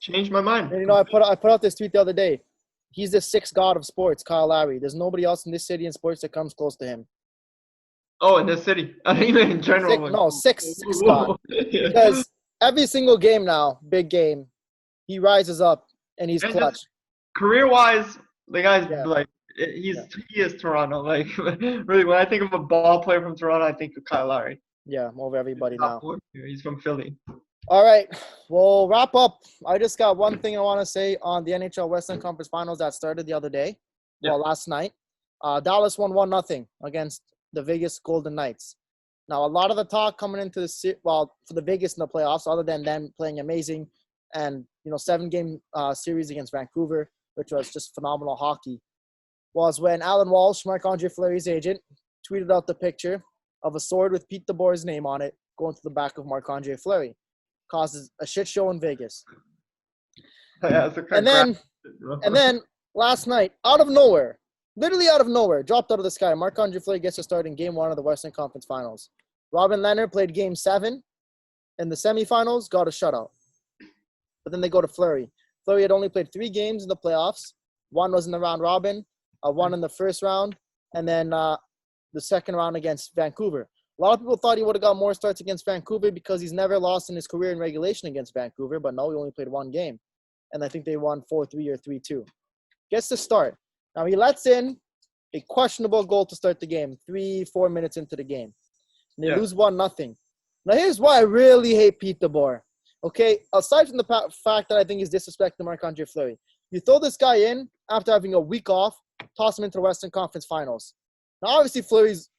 Changed my mind.
And, I put out this tweet the other day. He's the sixth god of sports, Kyle Lowry. There's nobody else in this city in sports that comes close to him.
Oh, in this city? I think in general.
Sixth god. Because every single game now, big game, he rises up and he's clutch.
Career-wise, the guy's like, he is Toronto. Like, really, when I think of a ball player from Toronto, I think of Kyle Lowry.
Yeah, over everybody now.
He's from Philly.
All right, we'll wrap up. I just got one thing I want to say on the NHL Western Conference Finals that started the other day. Yeah. Well, last night. Dallas won 1-0 against the Vegas Golden Knights. Now, a lot of the talk coming into for the Vegas in the playoffs, other than them playing amazing and, 7-game series against Vancouver, which was just phenomenal hockey, was when Alan Walsh, Marc-Andre Fleury's agent, tweeted out the picture of a sword with Pete DeBoer's name on it going to the back of Marc-Andre Fleury. Causes a shit show in Vegas.
Yeah,
and then last night, literally out of nowhere, dropped out of the sky, Marc-Andre Fleury gets to start in Game 1 of the Western Conference Finals. Robin Lehner played Game 7 in the semifinals, got a shutout. But then they go to Fleury. Fleury had only played 3 games in the playoffs. 1 was in the round robin, 1 in the first round, and then the second round against Vancouver. A lot of people thought he would have got more starts against Vancouver because he's never lost in his career in regulation against Vancouver, but no, he only played 1 game. And I think they won 4-3 or 3-2. Gets to start. Now, he lets in a questionable goal to start the game, 3-4 minutes into the game. And they lose 1-0. Now, here's why I really hate Pete DeBoer. Okay, aside from the fact that I think he's disrespecting Marc-Andre Fleury, you throw this guy in after having a week off, toss him into the Western Conference Finals. Now, obviously, Fleury's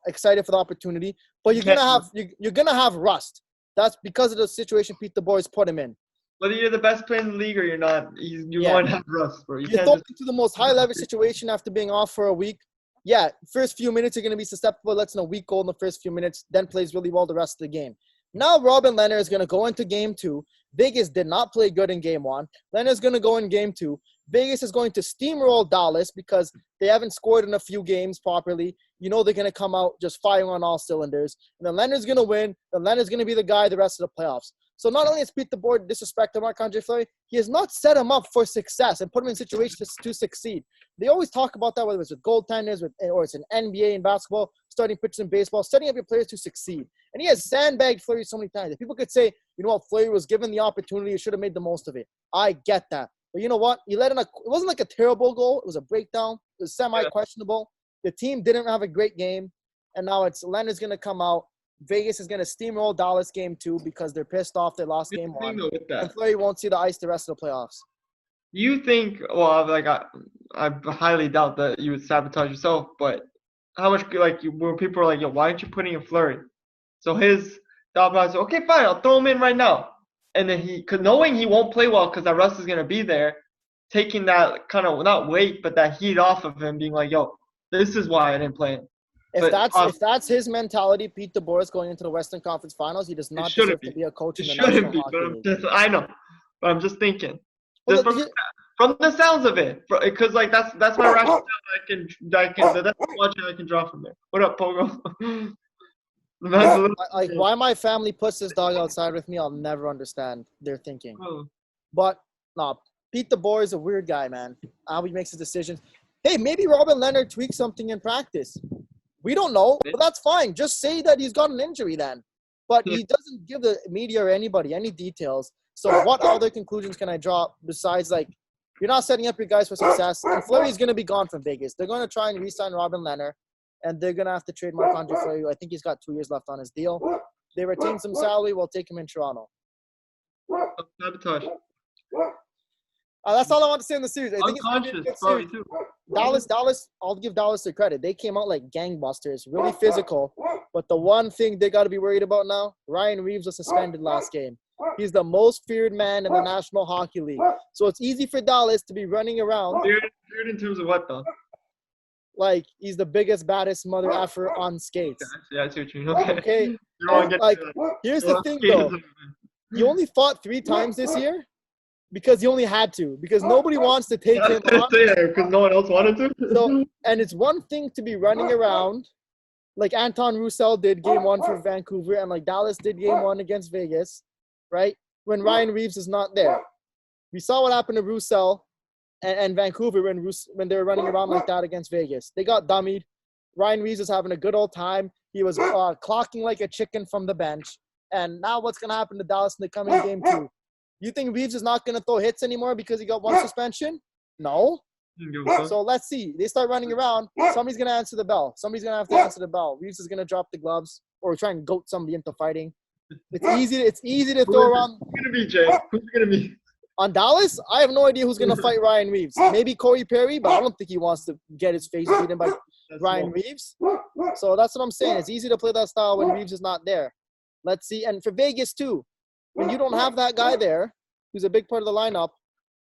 excited for the opportunity, but you're gonna have rust. That's because of the situation Pete DeBoer's put him in.
Whether you're the best player in the league or you're not, you're going to have rust, bro.
You throw into the most high-level situation after being off for a week. Yeah, first few minutes you're gonna be susceptible. Lets in a weak goal in the first few minutes, then plays really well the rest of the game. Now Robin Lehner is gonna go into Game 2. Vegas did not play good in Game 1. Lehner's gonna go in Game 2. Vegas is going to steamroll Dallas because they haven't scored in a few games properly. They're going to come out just firing on all cylinders. And then Leonard's going to win. And Leonard's going to be the guy the rest of the playoffs. So not only has Pete DeBoer disrespected Marc-Andre Fleury, he has not set him up for success and put him in situations to succeed. They always talk about that, whether it's with goaltenders or it's an NBA in basketball, starting pitchers in baseball, setting up your players to succeed. And he has sandbagged Fleury so many times. If people could say, Fleury was given the opportunity, he should have made the most of it. I get that. But you know what? He let in it wasn't like a terrible goal. It was a breakdown. It was semi-questionable. The team didn't have a great game. And now Leonard's going to come out. Vegas is going to steamroll Dallas Game 2 because they're pissed off they lost Game 1. And Fleury won't see the ice the rest of the playoffs.
You think, well, like I highly doubt that you would sabotage yourself, but how much like where people are like, yo, why aren't you putting in Fleury? So his thought process, okay, fine, I'll throw him in right now. And then cause knowing he won't play well because that Russ is gonna be there, taking that kind of not weight but that heat off of him, being like, yo, this is why I didn't play him.
If that's his mentality, Pete DeBoer going into the Western Conference Finals, he does not deserve to be a coach in the National Hockey League.
I know, but I'm just thinking.
Well,
From the sounds of it, because like that's my rationale that's watch I can draw from there. What up, Pogo?
Like why my family puts this dog outside with me, I'll never understand their thinking.
Oh.
But no, Pete DeBoer is a weird guy, man. How he makes his decisions. Hey, maybe Robin Leonard tweaked something in practice. We don't know, but that's fine. Just say that he's got an injury then. But he doesn't give the media or anybody any details. So what other conclusions can I draw besides, like, you're not setting up your guys for success? And Fleury's going to be gone from Vegas. They're going to try and re-sign Robin Leonard, and they're going to have to trade Marc-Andre Fleury. I think he's got 2 years left on his deal. They retain some salary. We'll take him in Toronto.
Sabotage.
That's all I want to say in the series. I think
Unconscious, probably too.
Dallas, I'll give Dallas the credit. They came out like gangbusters, really physical. But the one thing they got to be worried about now, Ryan Reeves was suspended last game. He's the most feared man in the National Hockey League. So it's easy for Dallas to be running around.
Feared in terms of what, though?
Like, he's the biggest, baddest mother effer on skates.
Yeah, I see what you mean.
Okay. Like, here's the thing, though. He only fought 3 times this year. Because he only had to. Because nobody wants to take him on.
Because no one else wanted to.
So, and it's one thing to be running around, like Anton Russel did game 1 for Vancouver, and like Dallas did game 1 against Vegas, right? When Ryan Reeves is not there. We saw what happened to Russel and Vancouver when they were running around like that against Vegas. They got dummied. Ryan Reeves was having a good old time. He was clocking like a chicken from the bench. And now what's going to happen to Dallas in the coming game 2? You think Reeves is not going to throw hits anymore because he got 1 suspension? No. So let's see. They start running around. Somebody's going to answer the bell. Somebody's going to have to answer the bell. Reeves is going to drop the gloves or try and goat somebody into fighting. It's easy to throw around.
Who's going to be, Jay? Who's going to be?
On Dallas, I have no idea who's going to fight Ryan Reeves. Maybe Corey Perry, but I don't think he wants to get his face beaten by Ryan Reeves. So that's what I'm saying. It's easy to play that style when Reeves is not there. Let's see. And for Vegas, too. When you don't have that guy there, who's a big part of the lineup,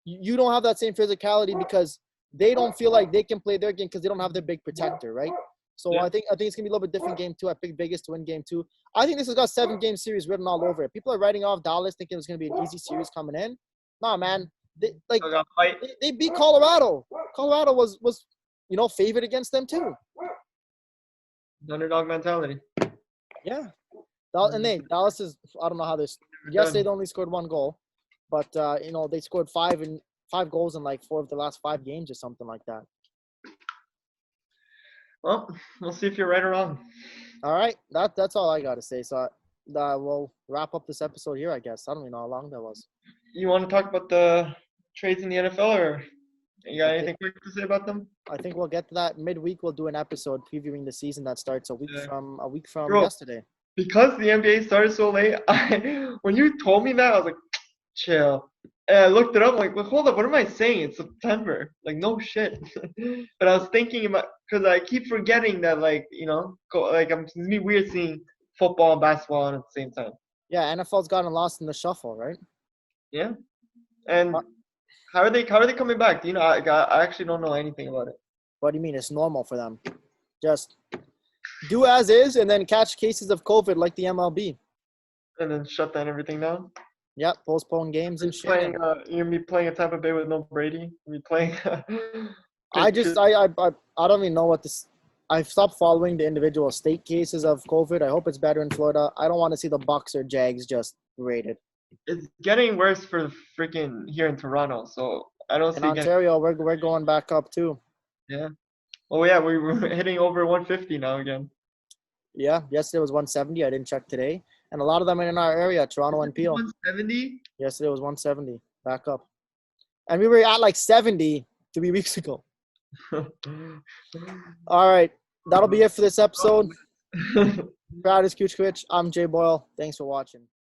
you don't have that same physicality because they don't feel like they can play their game because they don't have their big protector, right? So yeah. I think it's going to be a little bit different game 2. I picked Vegas to win game 2. I think this has got 7-game series written all over it. People are writing off Dallas thinking it was going to be an easy series coming in. Nah, man. They beat Colorado. Colorado was favored against them too.
Underdog mentality.
Yeah. Dallas is, I don't know how this. Yes, they only scored 1 goal, but they scored 5 goals in like 4 of the last 5 games or something like that.
Well, we'll see if you're right or wrong.
All right, that's all I got to say. So we'll wrap up this episode here, I guess. I don't even know how long that was.
You want to talk about the trades in the NFL, or you got anything quick to say about them?
I think we'll get to that midweek. We'll do an episode previewing the season that starts a week from
Bro,
yesterday.
Because the NBA started so late, when you told me that, I was like, chill. And I looked it up, like, well, hold up, what am I saying? It's September. Like, no shit. But I was thinking about, because I keep forgetting that, like, it's me weird seeing football and basketball on at the same time.
Yeah, NFL's gotten lost in the shuffle, right?
Yeah. And how are they coming back? Do you know? I actually don't know anything about it.
What do you mean? It's normal for them. Just do as is and then catch cases of COVID like the MLB.
And then shut down everything down?
Yep, postpone games and shit.
You're going to be playing at Tampa Bay with no Brady? You're playing
I don't even know what this – I've stopped following the individual state cases of COVID. I hope it's better in Florida. I don't want to see the Bucks or Jags just raided.
It's getting worse for freaking here in Toronto, so I don't see.
In Ontario, we're going back up too.
Yeah. Oh yeah, we're hitting over 150 now again.
Yeah. Yesterday was 170. I didn't check today, and a lot of them are in our area, Toronto and Peel.
170.
Yesterday was 170. Back up, and we were at like 70 3 weeks ago. All right, that'll be it for this episode. Brad is Kuchkowicz. I'm Jay Boyle. Thanks for watching.